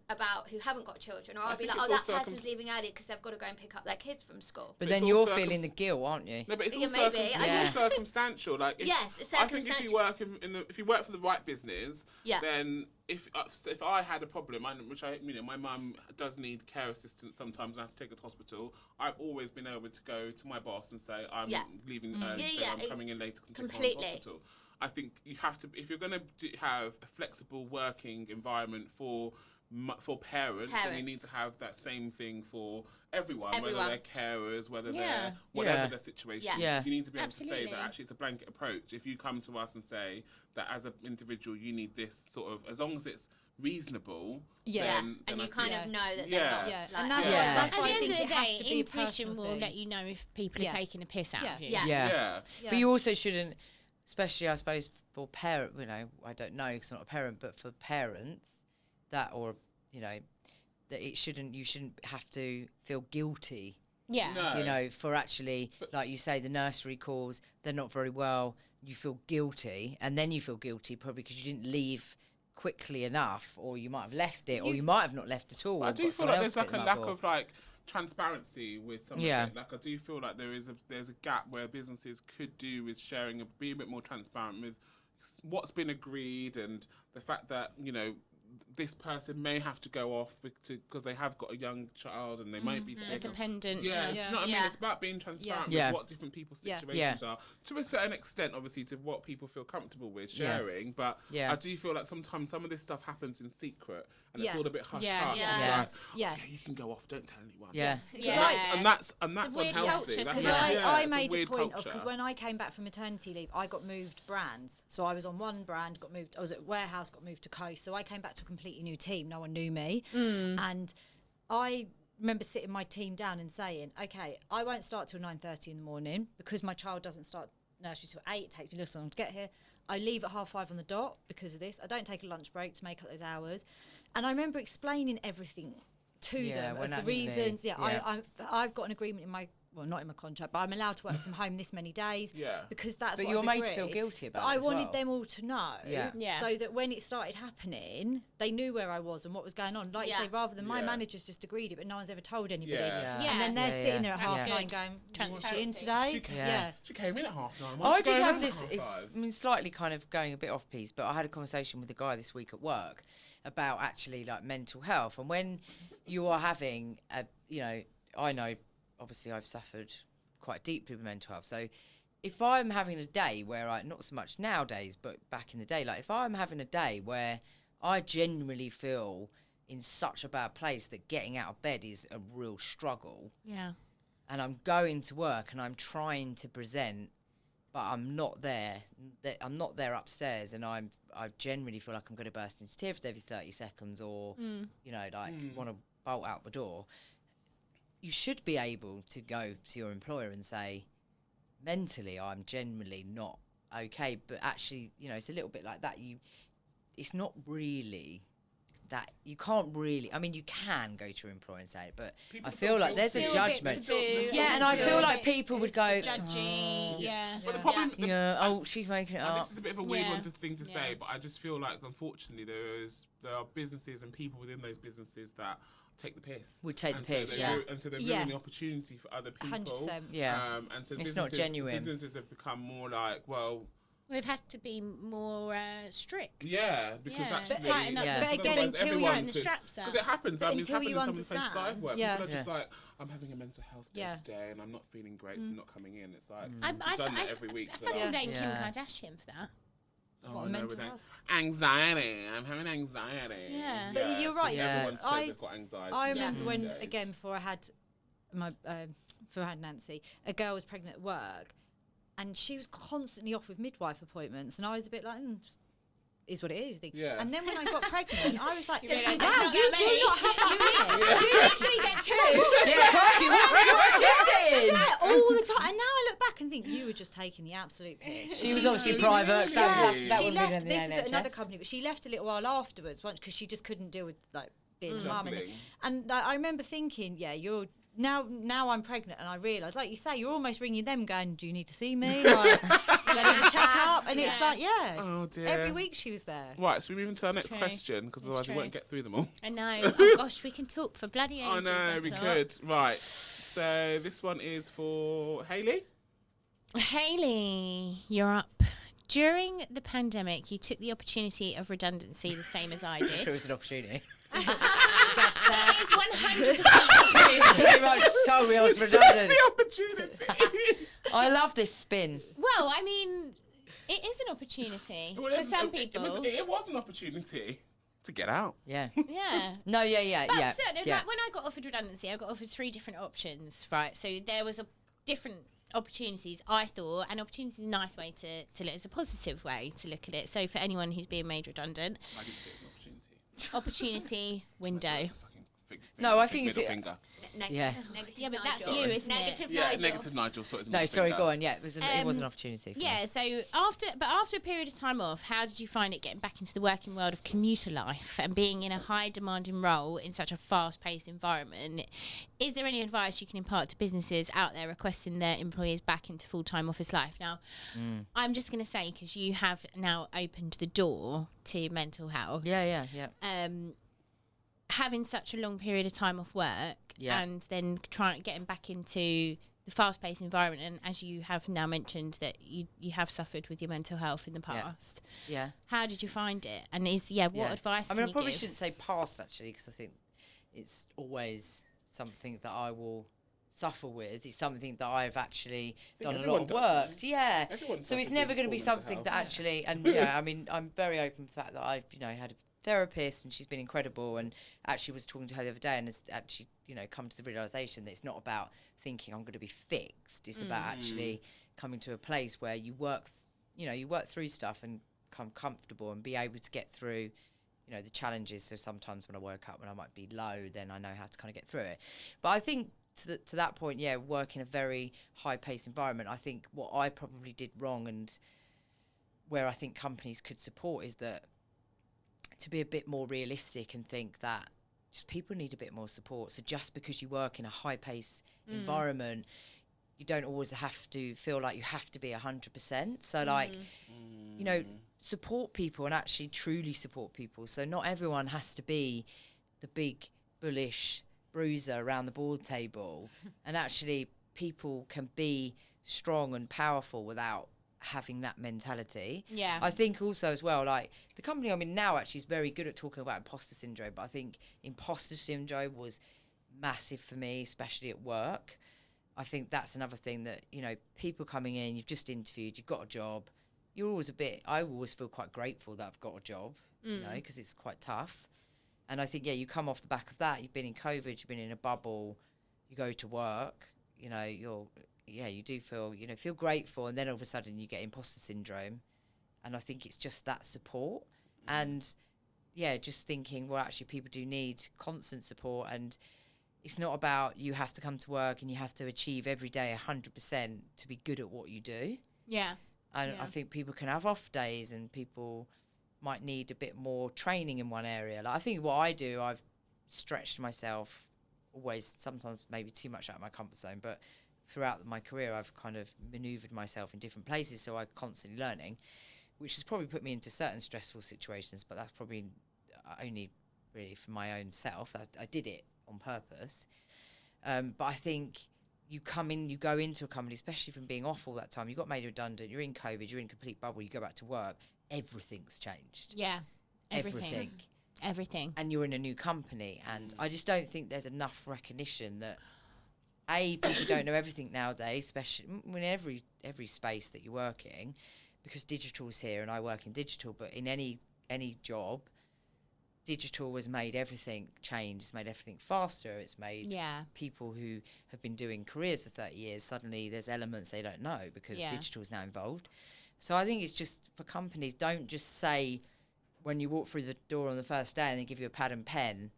About who haven't got children, or I'll be think like, it's oh, that all person's leaving early because they've got to go and pick up their kids from school. But But then it's you're all feeling the guilt, aren't you? No, but it's Yeah, all, maybe. it's all circumstantial. Like, Yes, it's I think if circumstantial. you work if you work for the right business, Yeah. then if I had a problem, my mum does need care assistance sometimes, and I have to take her to hospital. I've always been able to go to my boss and say, I'm leaving early, so I'm coming in later to take her to completely. hospital. I think you have to, if you're going to have a flexible working environment for parents, and you need to have that same thing for everyone. Whether they're carers, whether they're whatever their situation. Yeah. You need to be able to say Absolutely. that actually it's a blanket approach. If you come to us and say that as an individual you need this sort of, as long as it's reasonable, then And you I kind think- of know that Yeah. they're not. Yeah, like, and that's Yeah. why, that's At why the I end think of the it has to day, be a intuition personal will thing. let you know if people Yeah. are taking a piss out of you. Yeah. Yeah. But you also shouldn't, especially I suppose for parent, you know, I don't know because I'm not a parent, but for parents that, or you know, that you shouldn't have to feel guilty, Yeah. No. you know, for actually, like you say, the nursery calls, they're not very well, you feel guilty, and then you feel guilty probably because you didn't leave quickly enough, or you might have left it, or you might have not left at all. But I or do got feel someone like else there's like pick a them up, lack or- of like transparency with some Yeah. of it. Like I do feel like there's a gap where businesses could do with sharing, be a bit more transparent with what's been agreed, and the fact that, you know, this person may have to go off because they have got a young child and they might be A sick. dependent. Yeah, do you know what I mean? Yeah. It's about being transparent Yeah. with what different people's Yeah. situations are, to a certain extent, obviously, to what people feel comfortable with Yeah. sharing. But Yeah. I do feel like sometimes some of this stuff happens in secret, and it's Yeah. all a bit hush Yeah. hush. Yeah. It's Yeah. like, Yeah. okay, you can go off, don't tell anyone. Yeah. Yeah. And that's a weird unhealthy. culture That's to Because Yeah. yeah, I it's a made a weird point of, culture. because when I came back from maternity leave, I got moved brands. So I was on one brand, got moved. I was at Warehouse, got moved to Coast. So I came back to a completely new team. No one knew me, and I remember sitting my team down and saying, "Okay, I won't start till 9:30 in the morning because my child doesn't start nursery till 8. It takes me a little long to get here. I leave at 5:30 on the dot because of this. I don't take a lunch break to make up those hours. And I remember explaining everything to them of the reasons. I've got an agreement in my, well, not in my contract, but I'm allowed to work from home this many days. Because that's but what you're I've made to agreed. feel guilty about But it I as wanted well. them all to know, Yeah. so that when it started happening, they knew where I was and what was going on. Like you say, rather than my managers just agreed it, but no one's ever told anybody. Yeah. And then they're sitting there at That's 9:30 good. going, "Was she Transparency. in today?" She came in at 9:30. Oh, I did have this. It's slightly kind of going a bit off piece, but I had a conversation with a guy this week at work about actually like mental health, and when you are having a, I know, obviously I've suffered quite deeply with mental health. So if I'm having a day where not so much nowadays, but back in the day, like if I'm having a day where I genuinely feel in such a bad place that getting out of bed is a real struggle. Yeah. And I'm going to work and I'm trying to present, but I'm not there. I'm not there upstairs, and I generally feel like I'm going to burst into tears every 30 seconds, or want to bolt out the door. You should be able to go to your employer and say, mentally, I'm generally not okay. But actually, it's a little bit like that. It's not really that. You can't really. I mean, you can go to your employer and say it, but I feel like there's a judgment. And I feel like people would go, judgy. But the problem, oh, she's making it up. This is a bit of a weird thing to say, but I just feel like, unfortunately, there are businesses and people within those businesses that take the piss. Would take the piss, and so they're ruining the opportunity for other people. 100%. Yeah. And so it's not genuine. Businesses have become more like, well, They've had to be more strict. Yeah, because actually, but tighten up. But again, until you tighten the straps up. because it happens. I mean, it's until happened you in some understand, side work. yeah. People are just like, I'm having a mental health day today, and I'm not feeling great, so I'm not coming in. It's like I've done that every week. I for the fucking last- blame Kim Kardashian for that. Oh, mental with health? anxiety. I'm having anxiety. Yeah. But you're right, Everyone because says they've got anxiety. I remember these when, days. again, before I had Nancy, a girl was pregnant at work, and she was constantly off with midwife appointments, and I was a bit like, is what it is. Yeah. And then when I got pregnant, I was like, wow, realise you there's not do that many. not have that many. You literally get two. Yeah, all the time. And now I look back and think, you were just taking the absolute piss. She was obviously private. So Yeah, that she would left. have been This is the another NHS. company, but she left a little while afterwards, once because she just couldn't deal with being a mum. Juggling. And I remember thinking, you're now I'm pregnant, and I realise, like you say, you're almost ringing them, going, "Do you need to see me? Like, do I need to check up?" And it's like, Oh dear. every week she was there. Right, so we move into our next true. question, because otherwise we true. won't get through them all. I know. Oh gosh, we can talk for bloody ages. I know, I we thought. could. Right, so this one is for Hayley. Hayley, you're up. During the pandemic, you took the opportunity of redundancy, the same as I I'm sure did. it's an opportunity. That is 100%. Pretty much told me I was redundant. The opportunity. I love this spin. Well, I mean, it is an opportunity for some people. It was an opportunity to get out. Yeah. Yeah. No, yeah. But so, when I got offered redundancy, I got offered 3 different options, right? So there was different opportunities, I thought, and opportunity is a nice way to look. It's a positive way to look at it. So for anyone who's being made redundant, I didn't say it's an opportunity. opportunity window. It's a fucking No, I think middle it's- finger. Yeah. Negative Yeah, but that's Nigel. you, isn't it? Negative Yeah, Nigel. negative Nigel. So it's No, middle sorry, finger. go on. Yeah, it was an opportunity. For me. Yeah, so after a period of time off, how did you find it getting back into the working world of commuter life and being in a high demanding role in such a fast paced environment? Is there any advice you can impart to businesses out there requesting their employees back into full time office life? Now, I'm just going to say, because you have now opened the door to mental health. Yeah. Having such a long period of time off work and then getting back into the fast-paced environment, and as you have now mentioned that you have suffered with your mental health in the past, how did you find it? And what advice I mean, can I probably you give? shouldn't say past actually, because I think it's always something that I will suffer with. It's something that I've actually done a lot everyone of does, work. right? Yeah. Everyone So it's suffers never with going to be mental something health. that actually, and yeah, I mean, I'm very open to the fact that I've, had a therapist, and she's been incredible, and actually was talking to her the other day, and has actually, come to the realization that it's not about thinking I'm going to be fixed. It's about actually coming to a place where you work through stuff and become comfortable and be able to get through, the challenges. So sometimes when I woke up, when I might be low, then I know how to kind of get through it. But I think to that point, work in a very high-paced environment, I think what I probably did wrong and where I think companies could support is that to be a bit more realistic and think that just people need a bit more support. So just because you work in a high-paced environment, you don't always have to feel like you have to be 100%. So like, you know, support people and actually truly support people. So not everyone has to be the big bullish bruiser around the board table. And actually people can be strong and powerful without having that mentality. Yeah. I think also as well, like the company I'm in now actually is very good at talking about imposter syndrome, but I think imposter syndrome was massive for me, especially at work. I think that's another thing that, you know, people coming in, you've just interviewed, you've got a job, you're always I always feel quite grateful that I've got a job, you know, because it's quite tough. And I think, yeah, you come off the back of that, you've been in COVID, you've been in a bubble, you go to work, you know, you do feel grateful, and then all of a sudden you get imposter syndrome. And I think it's just that support. And yeah, just thinking, well, actually people do need constant support, and it's not about you have to come to work and you have to achieve every day 100% to be good at what you do. Yeah. And I think people can have off days, and people might need a bit more training in one area. Like I think what I do, I've stretched myself always, sometimes maybe too much out of my comfort zone, but throughout my career, I've kind of maneuvered myself in different places, so I'm constantly learning, which has probably put me into certain stressful situations, but that's probably only really for my own self. I did it on purpose. But I think you go into a company, especially from being off all that time, you got made redundant, you're in COVID, you're in complete bubble, you go back to work, everything's changed. Yeah. Everything. And you're in a new company, and I just don't think there's enough recognition that people don't know everything nowadays, especially in every space that you're working, because digital's here and I work in digital, but in any job, digital has made everything change. It's made everything faster. It's made people who have been doing careers for 30 years, suddenly there's elements they don't know because digital is now involved. So I think it's just for companies, don't just say when you walk through the door on the first day and they give you a pad and pen,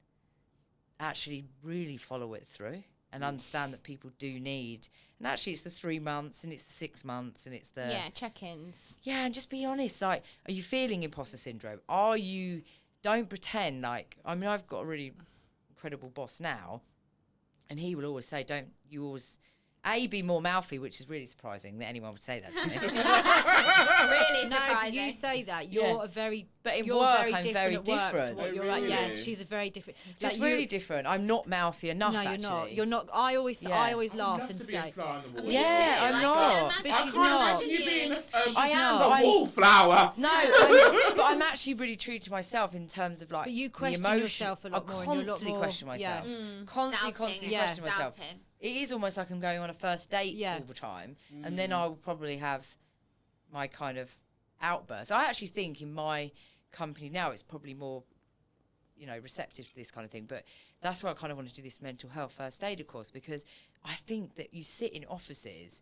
actually really follow it through and understand that people do need, and actually it's the 3 months and it's the 6 months and it's the check-ins. Yeah, and just be honest, like, are you feeling imposter syndrome? Don't pretend like, I mean, I've got a really incredible boss now, and he will always say, don't you always, be more mouthy, which is really surprising that anyone would say that to me. Really No, surprising. you say that. You're a very... But in you're work, very I'm different very at work different. to what Oh, you're like. Yeah, really? she's a very different... Just like, really different. I'm not mouthy enough, No, you're actually. not. You're not. I always I'd laugh love and to be a say... fly on the wall. Yeah, I'm not. But I she's can't not. imagine you being a I am, but I'm... wallflower. No, but I'm actually really true to myself in terms of like But you the question emotion. yourself a lot I more and you're a lot constantly more- question myself. Constantly Yeah. question myself. Doubting. It is almost like I'm going on a first date Yeah. all the time, and then I will probably have my kind of outburst. I actually think in my company now it's probably more, receptive to this kind of thing. But that's why I kind of want to do this mental health first aider course, because I think that you sit in offices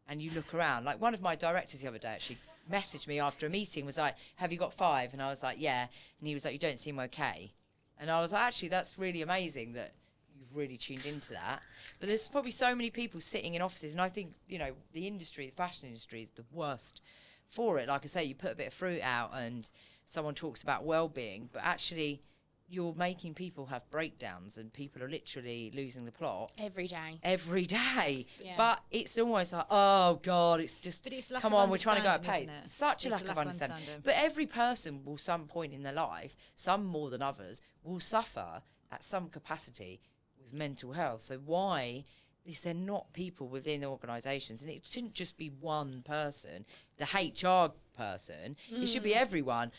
and you look around. Like one of my directors the other day actually messaged me after a meeting, was like, "Have you got 5?" And I was like, "Yeah." And he was like, "You don't seem okay." And I was like, actually, that's really amazing that you've really tuned into that. But there's probably so many people sitting in offices, and I think, the fashion industry is the worst for it. Like I say, you put a bit of fruit out and someone talks about well-being, but actually you're making people have breakdowns and people are literally losing the plot Every day. Yeah. But it's almost like, oh God, it's just, But it's lack come of on, we're trying to go at understanding, pace. isn't it? Such a It's lack of understanding. understanding. But every person will, some point in their life, some more than others, will suffer at some capacity with mental health. So why is there not people within organisations? And it shouldn't just be one person, the HR person. It should be everyone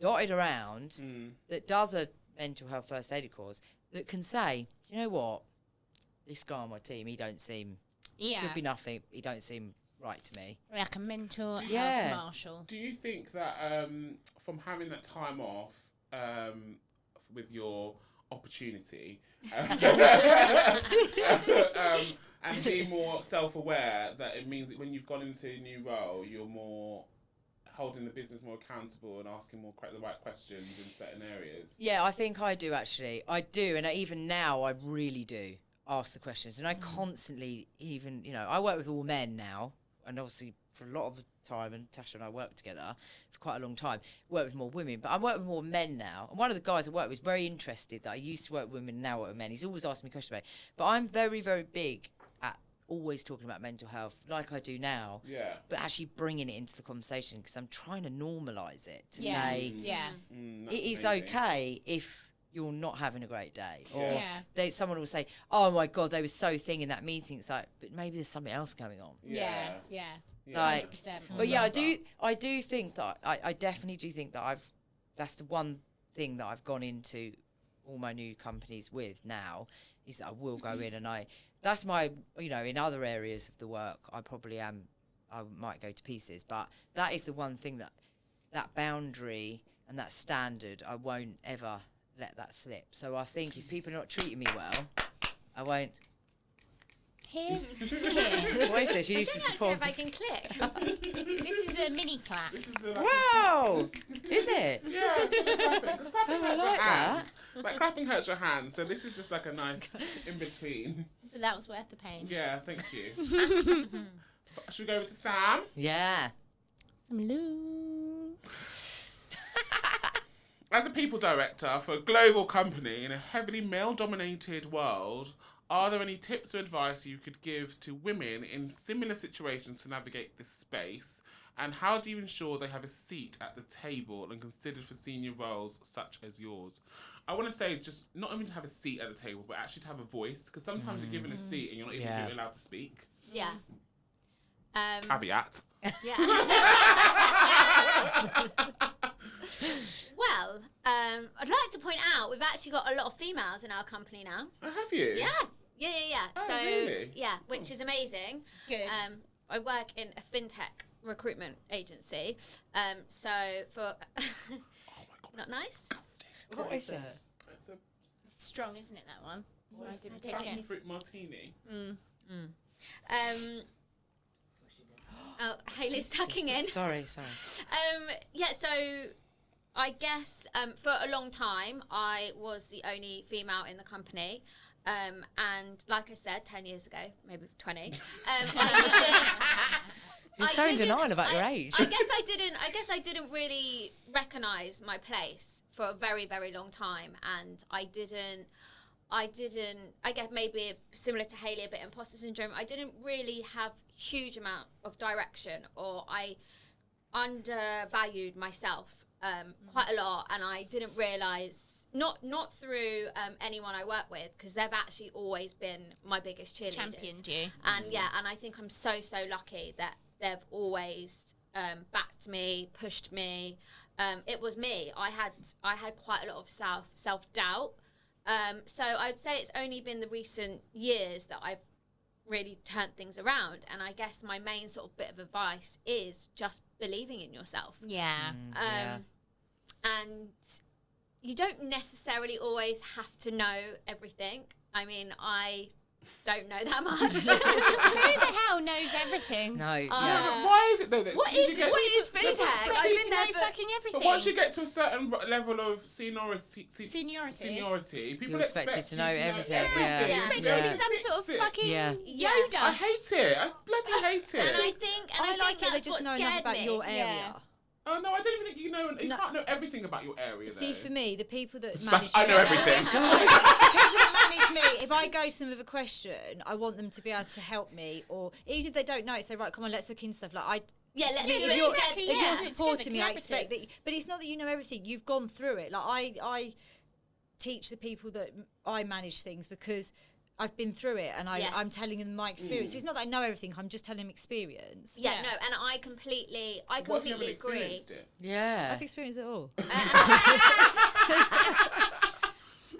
dotted around that does a mental health first aid course that can say, do you know what? This guy on my team, he don't seem, could be nothing, he don't seem right to me. Like a mental Yeah. health marshal. Do you think that from having that time off with your opportunity and being more self-aware, that it means that when you've gone into a new role, you're more holding the business more accountable and asking more the right questions in certain areas? Yeah, I think I do actually. I do, and even now I really do ask the questions, and I constantly, even I work with all men now, and obviously for a lot of the time, and Tasha and I worked together for quite a long time, worked with more women, but I'm working with more men now. And one of the guys I work with is very interested that I used to work with women, now work with men. He's always asking me questions about it. But I'm very, very big at always talking about mental health, like I do now, but actually bringing it into the conversation, because I'm trying to normalise it to say it is okay if you're not having a great day, or someone will say, oh my god, they were so thing in that meeting. It's like, but maybe there's something else going on. Like, 100%. but I do think that I definitely do think that that's the one thing that I've gone into all my new companies with now, is that I will go in and that's my, in other areas of the work I might go to pieces, but that is the one thing that boundary and that standard, I won't ever let that slip. So I think if people are not treating me well, I won't. Here. What is this? You need to I'm not sure support. if I can click. This is a mini clap. This is the, Wow! Is it? Yeah, it's clapping. It's clapping Oh, I hurts like your that. hands. Like clapping hurts your hands, so this is just like a nice in between. But that was worth the pain. Yeah, thank you. Should we go over to Sam? Yeah. Some loo. As a people director for a global company in a heavily male-dominated world, are there any tips or advice you could give to women in similar situations to navigate this space? And how do you ensure they have a seat at the table and considered for senior roles such as yours? I want to say just not even to have a seat at the table, but actually to have a voice, because sometimes you're given a seat and you're not even allowed to speak. Yeah. Caveat. Yeah. Well, I'd like to point out we've actually got a lot of females in our company now. Oh, have you? Yeah. Oh, So really? yeah, which is amazing. Good. I work in a fintech recruitment agency. So for not nice. What is it? It's a Strong, isn't it, that one? So I didn't pick passion it. fruit martini. Oh, Hayley's tucking in. Sorry. Yeah, so I guess for a long time I was the only female in the company. And like I said, 10 years ago, maybe 20, You're so in denial about your age. I guess I didn't really recognise my place for a very, very long time, and I guess maybe similar to Hayley, a bit imposter syndrome. I didn't really have huge amount of direction, or I undervalued myself quite a lot, and I didn't realise, not through anyone I work with, because they've actually always been my biggest cheerleaders. Championed you. And and I think I'm so lucky that they've always backed me, pushed me. It was me. I had quite a lot of self-doubt. So I'd say it's only been the recent years that I've really turned things around. And I guess my main sort of bit of advice is just believing in yourself. Yeah. And you don't necessarily always have to know everything. I mean, I don't know that much. Who the hell knows everything? No. Yeah, but why is it though that What is fintech? I've been there for fucking everything. But once you get to a certain level of seniority, Seniority. people You're expected to know everything, everything. yeah. You're expected to be some sort of fucking Yeah. Yoda. I hate it. I bloody hate And it. I think I like it. They that's just what know enough scared about me. your area. Yeah. Oh no, I don't even think you know. You No. can't know everything about your area. See, though. for me, the people that Such- manage I know me, everything. the people that manage me, if I go to them with a question, I want them to be able to help me, or even if they don't know it, say, right, come on, let's look into stuff. Like Yeah, let's Yeah, do so it you're- together. exactly, if yeah. you're It's supporting me, I collaborative. expect that. But it's not that you know everything. You've gone through it. Like I teach the people that I manage things because I've been through it, and I'm Yes. telling them my experience. So it's not that I know everything. I'm just telling them experience. Yeah, no, and I completely What if you haven't agree. experienced it? Yeah. I've experienced it all.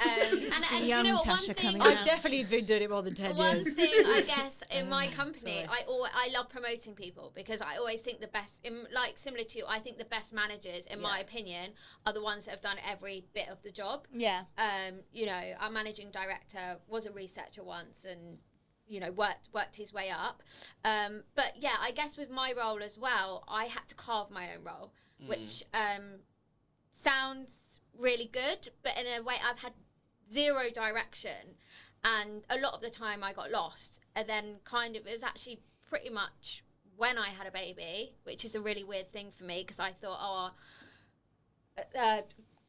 And do you young know what, Tasha one thing, coming I've definitely been doing it more than 10 one years. thing I guess in my company, sorry. I love promoting people, because I always think the best, like similar to you, I think the best managers, in my opinion, are the ones that have done every bit of the job. Yeah. You know, our managing director was a researcher once, and worked his way up. But yeah, I guess with my role as well, I had to carve my own role, which sounds really good, but in a way I've had zero direction, and a lot of the time I got lost, and then it was actually pretty much when I had a baby, which is a really weird thing for me because I thought,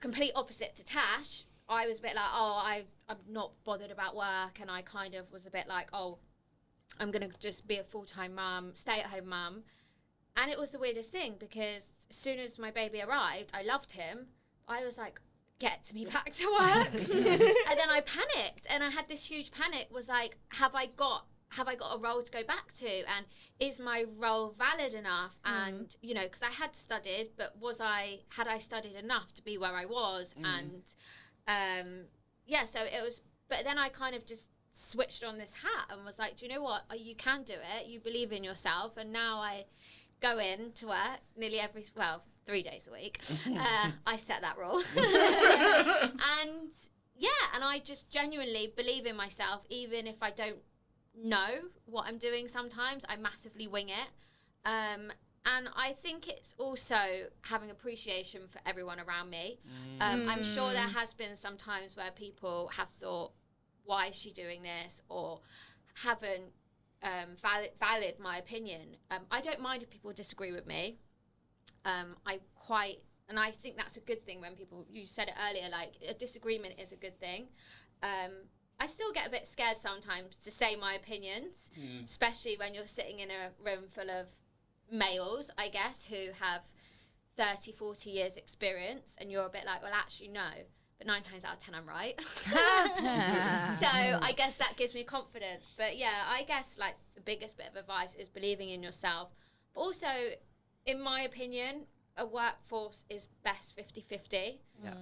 complete opposite to Tash. I was a bit like, I'm not bothered about work, and I kind of was a bit like, I'm going to just be a full-time mum, stay-at-home mum. And it was the weirdest thing because as soon as my baby arrived, I loved him. I was like, get me back to work. And then I panicked, and I had this huge panic, was like, have I got a role to go back to, and is my role valid enough? And you know, because I had studied, but had I studied enough to be where I was? And so it was, but then I kind of just switched on this hat and was like, do you know what, you can do it, you believe in yourself. And now I go in to work nearly 3 days a week. I set that rule. And I just genuinely believe in myself, even if I don't know what I'm doing. Sometimes I massively wing it. And I think it's also having appreciation for everyone around me. I'm sure there has been some times where people have thought, why is she doing this? Or haven't valid my opinion. I don't mind if people disagree with me. And I think that's a good thing when people, you said it earlier, like a disagreement is a good thing. I still get a bit scared sometimes to say my opinions, especially when you're sitting in a room full of males, I guess, who have 30, 40 years experience, and you're a bit like, well, actually, no. But 9 times out of 10, I'm right. So I guess that gives me confidence. But yeah, I guess like the biggest bit of advice is believing in yourself. But also, in my opinion, a workforce is best 50-50. Yeah.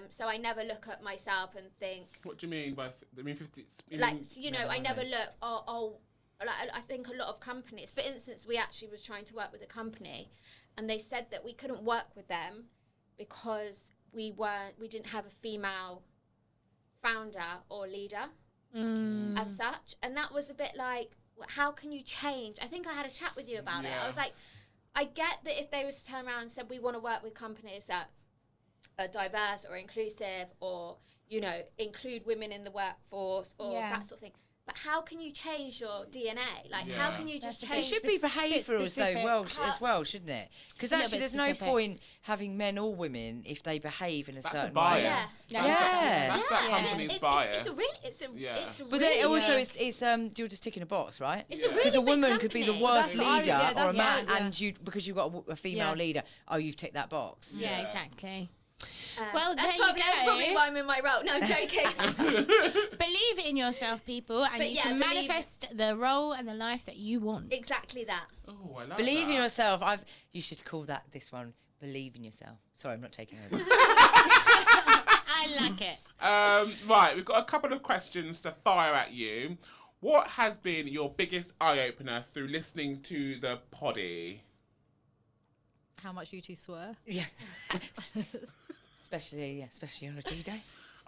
So I never look at myself and think. What do you mean by? I mean 50. I never look. I think a lot of companies. For instance, we actually was trying to work with a company, and they said that we couldn't work with them because we didn't have a female founder or leader as such. And that was a bit like, how can you change? I think I had a chat with you about it. I was like, I get that if they was to turn around and said, we want to work with companies that are diverse or inclusive, or, you know, include women in the workforce or that sort of thing. But how can you change your DNA? Like, how can you just change? It should be behavioural as well, shouldn't it? Because actually, there's no point having men or women if they behave in a certain way. That's Yeah. that company's bias. It's a But then also, it's you're just ticking a box, right? It's a really because a big woman could be the company. worst That's what leader or a that's man, right, and because you've got a female leader, you've ticked that box. Yeah, exactly. Well, there you that's probably go. why I'm in my role. No, I'm joking. Believe in yourself, people, and you can manifest the role and the life that you want. Exactly that. Oh, I like Believe in that. yourself. You should call this one. Believe in yourself. Sorry, I'm not taking over. I like it. Right, we've got a couple of questions to fire at you. What has been your biggest eye-opener through listening to the poddy? How much you two swear? Yeah. especially on a G day.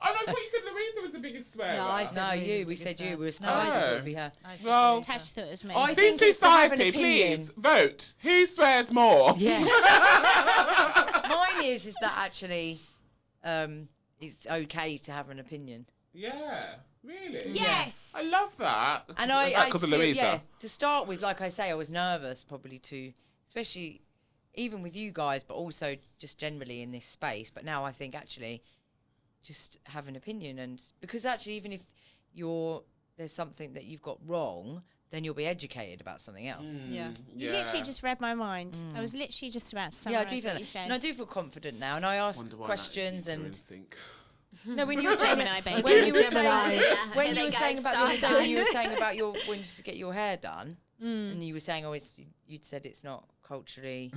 Oh, no, I thought you said Louisa was the biggest swearer. No, I said No, Louisa's you. We biggest said you. fan. We were surprised No. it would be her. Well, Tash thought it was me. I think it's to have an SISUciety, opinion. please vote. Who swears more? Yeah. Mine is that actually it's okay to have an opinion. Yeah, really? Yes. I love that. And because of feel- Louisa. Yeah, to start with, like I say, I was nervous probably especially even with you guys, but also just generally in this space. But now I think actually just have an opinion, and because actually even if there's something that you've got wrong, then you'll be educated about something else. Yeah. You literally just read my mind. I was literally just about to Yeah, I summarise do feel what you that. said. And I do feel confident now, and I ask Wonder why questions that is, and. in sync. No, when you were saying Gemini, baby. when you were Gemini. saying Yeah. when Here you they were go, saying about star when you were signs. saying about when you get your hair done, and you were saying you'd said it's not culturally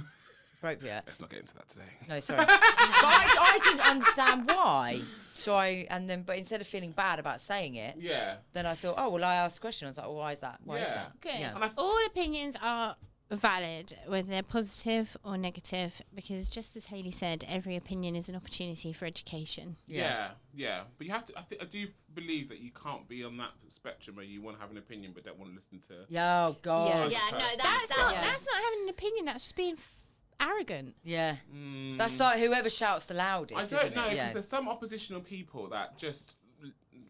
appropriate. Let's not get into that today. No, sorry, but I didn't understand why. So but instead of feeling bad about saying it, Yeah. then I thought, oh well, I asked a question. I was like, well, why is that? Why is Yeah. that? Good. Yeah. And I All opinions are valid, whether they're positive or negative, because just as Hayley said, every opinion is an opportunity for education. Yeah. But you have to. I do believe that you can't be on that spectrum where you want to have an opinion but don't want to listen to. Yeah, oh God. Yeah, no, That's that's not having an opinion. That's just being arrogant. Yeah. That's like whoever shouts the loudest. I isn't don't know it? because Yeah. there's some oppositional people that just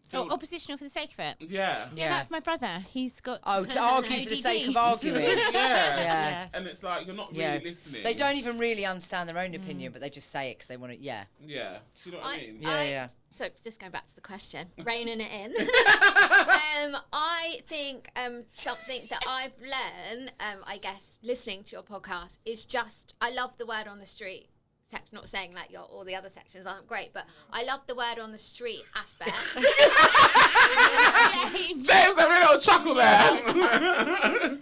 feel, oppositional for the sake of it. yeah. Yeah, that's my brother. He's got Oh, to argue for the sake of arguing. Yeah. And it's like you're not really listening. They don't even really understand their own opinion, but they just say it because they want to. Yeah. Yeah. Do you know what I mean? Yeah. So just going back to the question, reining it in. I think something that I've learned, I guess, listening to your podcast is just I love the word on the street. Not saying like all the other sections aren't great, but I love the word on the street aspect. James, a little chuckle there.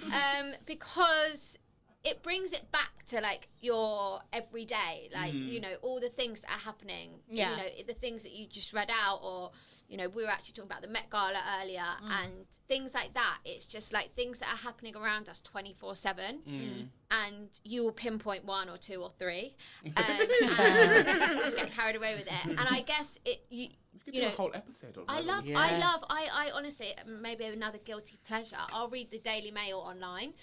Because it brings it back to like your everyday, like you know, all the things that are happening. Yeah. You know, the things that you just read out, or you know, we were actually talking about the Met Gala earlier and things like that. It's just like things that are happening around us 24/7, and you will pinpoint one or two or three, and get carried away with it. And I guess You could do a whole episode on that. I honestly, maybe another guilty pleasure. I'll read the Daily Mail online.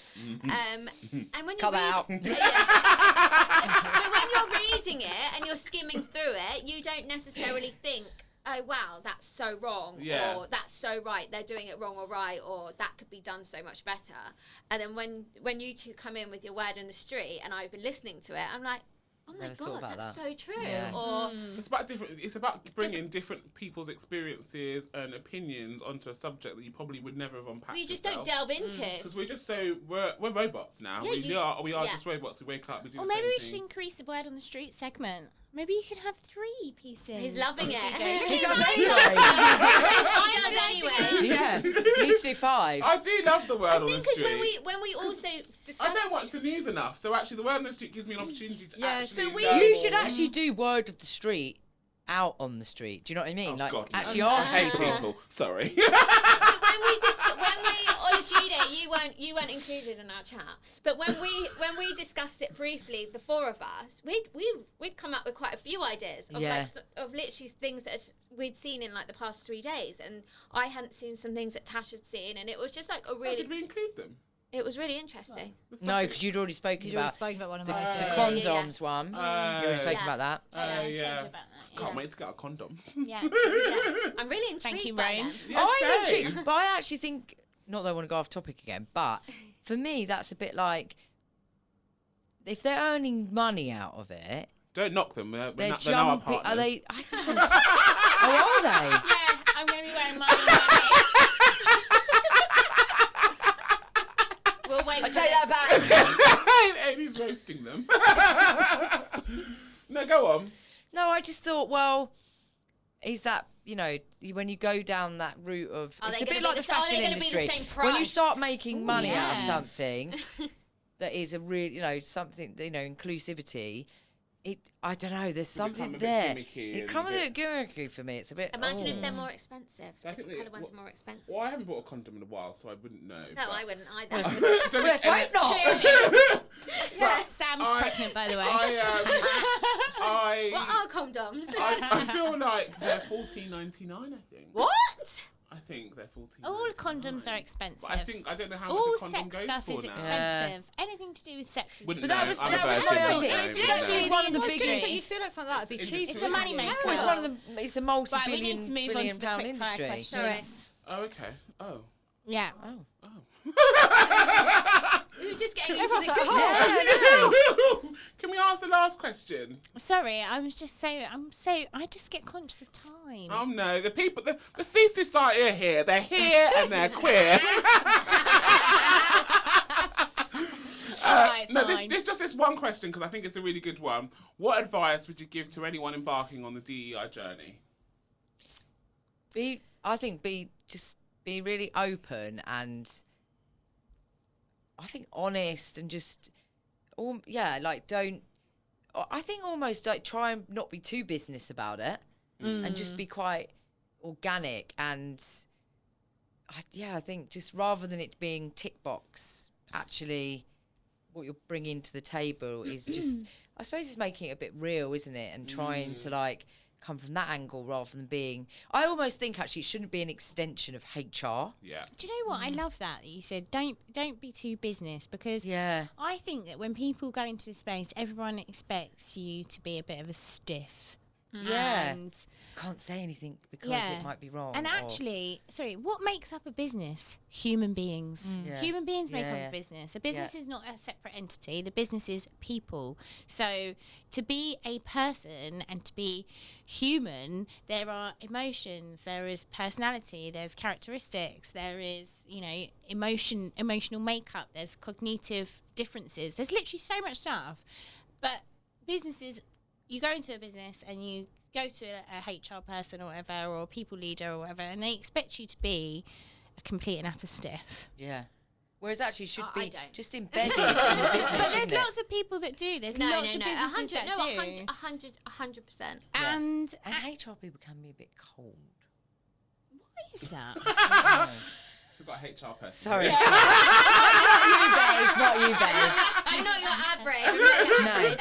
And when you Cut read, that out. but when you're reading it and you're skimming through it, you don't necessarily think, oh wow, that's so wrong, or that's so right, they're doing it wrong or right, or that could be done so much better. And then when you two come in with your word in the street and I've been listening to it, I'm like, oh my Never thought god, about that's that. so true. Yeah. Or It's about different. It's about bringing different people's experiences and opinions onto a subject that you probably would never have unpacked. we just don't delve into. Because we're just we're robots now. Yeah, we are just robots. We wake up. We do Or the maybe same we thing. should increase the word on the street segment. Maybe you could have 3 pieces. He's loving it. He does anyway. I does anyway. Yeah. He needs to do 5. I do love the word on the Because street. when we also discuss, I don't watch the news enough, so actually the word on the street gives me an opportunity to actually. but we learn You more. should actually do word of the street out on the street. Do you know what I mean? Oh, Like God, no. actually ask Hey people. people, sorry. when we originated it, you weren't included in our chat. But when we discussed it briefly, the 4 of us, we'd come up with quite a few ideas of of literally things that we'd seen in like the past 3 days, and I hadn't seen some things that Tash had seen, and it was just like a How really, did we include them? it was really interesting. No, because you'd already spoken You'd already about spoken about one of the, my the things. condoms one. You already spoken Yeah. about that. Yeah. About that. Can't wait to get our condoms. Yeah. I'm really intrigued Thank you, by Rain. them. Yeah, I'm same. intrigued, but I actually think, not that I want to go off topic again, but for me, that's a bit like, if they're earning money out of it, Don't knock them. they're They're now our jumping. Are partners. they? I don't know. Oh, are they? Yeah, I'm going to be wearing mine. We'll wait. I for take the- that back. Amy's roasting them. No, go on. No, I just thought, well, is that, when you go down that route of, Are it's they a bit gonna like be the the- are they fashion gonna be the industry. same When you price? start making money out of yeah. something that is a real, something, inclusivity, I don't know, there's something become a bit there. gimmicky It and comes a a bit- bit gimmicky for me. It's a bit. Imagine oh. if they're more expensive. I think Different they- colour ones are more expensive. Well, I haven't bought a condom in a while, so I wouldn't know. No, but- I wouldn't either. Don't Let's think hope not. Yeah, Sam's I- pregnant, by the way. What are condoms? I feel like they're $14.99. I think. What? I think they're $14.99. All condoms are expensive. But I don't know how All much a condom sex goes stuff for is now. expensive. Anything to do with sex is Wouldn't But that know. was I'm a why virgin, I not think knowing it's that. actually one of the I was going to biggest. say, you feel like something like that would be cheap. Industry. It's a money Yeah. maker. No, it's one of the. It's a Right, we multi-billion need to move on billion to the pound quickfire industry. questions. Oh, okay. Oh. Yeah. Oh. We were just getting into Everyone's the like, good oh. bit. Can we ask the last question? Sorry, I just get conscious of time. Oh no, the people, the SISUciety are here. They're here and they're queer. Alright, No, fine. this just this one question because I think it's a really good one. What advice would you give to anyone embarking on the DEI journey? Just be really open and I think honest and just don't. I think almost like try and not be too business about it and just be quite organic and I think just rather than it being tick box, actually what you're bringing to the table is just I suppose it's making it a bit real, isn't it? And trying to like come from that angle rather than being. I almost think actually it shouldn't be an extension of HR. Yeah. Do you know what? I love that you said don't be too business because Yeah. I think that when people go into the space, everyone expects you to be a bit of a stiff. Yeah. And Can't say anything because Yeah. it might be wrong. And or- actually, sorry, what makes up a business? Human beings. Yeah. Human beings make up Yeah. a business. A business is not a separate entity. The business is people. So to be a person and to be human, there are emotions, there is personality, there's characteristics, there is, emotional makeup, there's cognitive differences. There's literally so much stuff. But businesses, you go into a business and you go to a HR person or whatever, or a people leader or whatever, and they expect you to be a complete and utter stiff. Yeah. Whereas actually it should I be don't. just embedded in the business, But there's shouldn't it? lots of people that do. There's No, lots of no, businesses that do. 100%. Yeah. And And HR people can be a bit cold. why is that? Still got a HR person. Sorry. Not you, babes. I'm not your average. I'm not your average.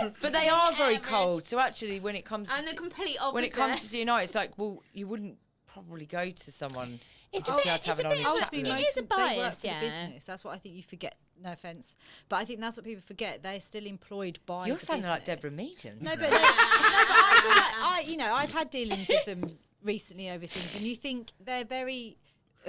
No. But they are very Average. cold. So actually, when it comes I'm the to complete opposite. when it comes to DNA, it's like, well, you wouldn't probably go to someone. It's just a be able bit, to have it's a an bit, honest of- chat with it them. is a They work bias, for yeah. the business. That's what I think you forget. No offense, but I think that's what people forget. They're still employed by. You're the sounding like business. Deborah Meaden. No, but I feel like I've had dealings with them recently over things, and you think they're very.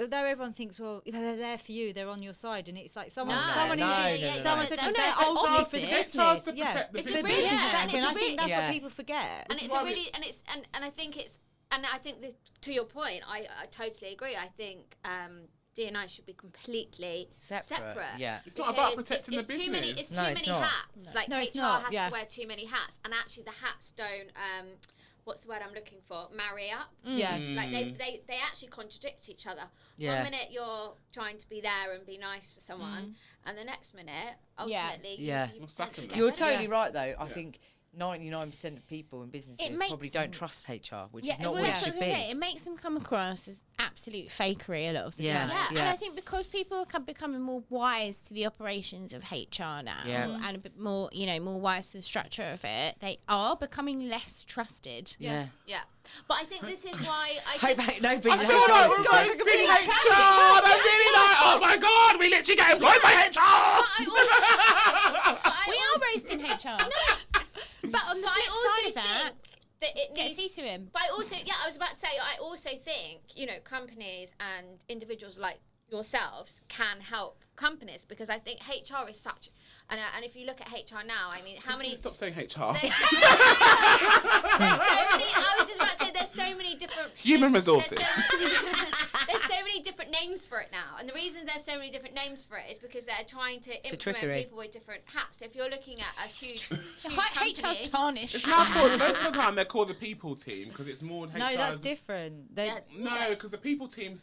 Although everyone thinks, well, they're there for you, they're on your side, and it's like someone No, someone no, who's no, no, someone no. said Oh, no, they're it's the ultimately for the opposite. business. To Yeah, protect the it's the business. business, Yeah, exactly. And I it's a think that's really- what people forget. And it's why a we- really, and I think it's, and I think this, to your point, I totally agree. I think D&I should be completely separate. Yeah. It's not about Because protecting the Too many, business. it's No, too it's many not. hats. Like No, it's HR not, has yeah. to wear too many hats, and actually the hats don't. What's the word I'm looking for? Marry up. Yeah. Like they actually contradict each other. Yeah. One minute you're trying to be there and be nice for someone, and the next minute, Yeah. ultimately, Yeah. you Well, suck potentially them. get You're rid of it. totally right, though. I think 99% of people in businesses makes probably them- don't trust HR, which Yeah, is not well, what it that's should what I was gonna say. be. It makes them come across as absolute fakery a lot of the Yeah, time. Yeah. And I think because people are becoming more wise to the operations of HR now, Yeah. and a bit more, more wise to the structure of it, they are becoming less trusted. Yeah. Yeah, but I think this is why I Hope think nobody I knows feel like how we're this going is. to be HR. I'm really like, oh my god, we literally get employed by HR. We are roasting HR. But on the But I flip also side of think that, that it get needs. Sisu in. But I also, I was about to say, I also think companies and individuals like yourselves can help companies, because I think HR is such, and if you look at HR now, I mean, how many? Stop saying HR. There's so many. I was just about to say, there's so many different Human there's- resources. There's so many different names for it now, and the reason there's so many different names for it is because they're trying to implement trickery. people with different hats. So if you're looking at a huge HR's company, tarnished. It's now called, most of the time they're called the people team because it's more HR. No, that's different. They- Yeah. No, Yes. because the people team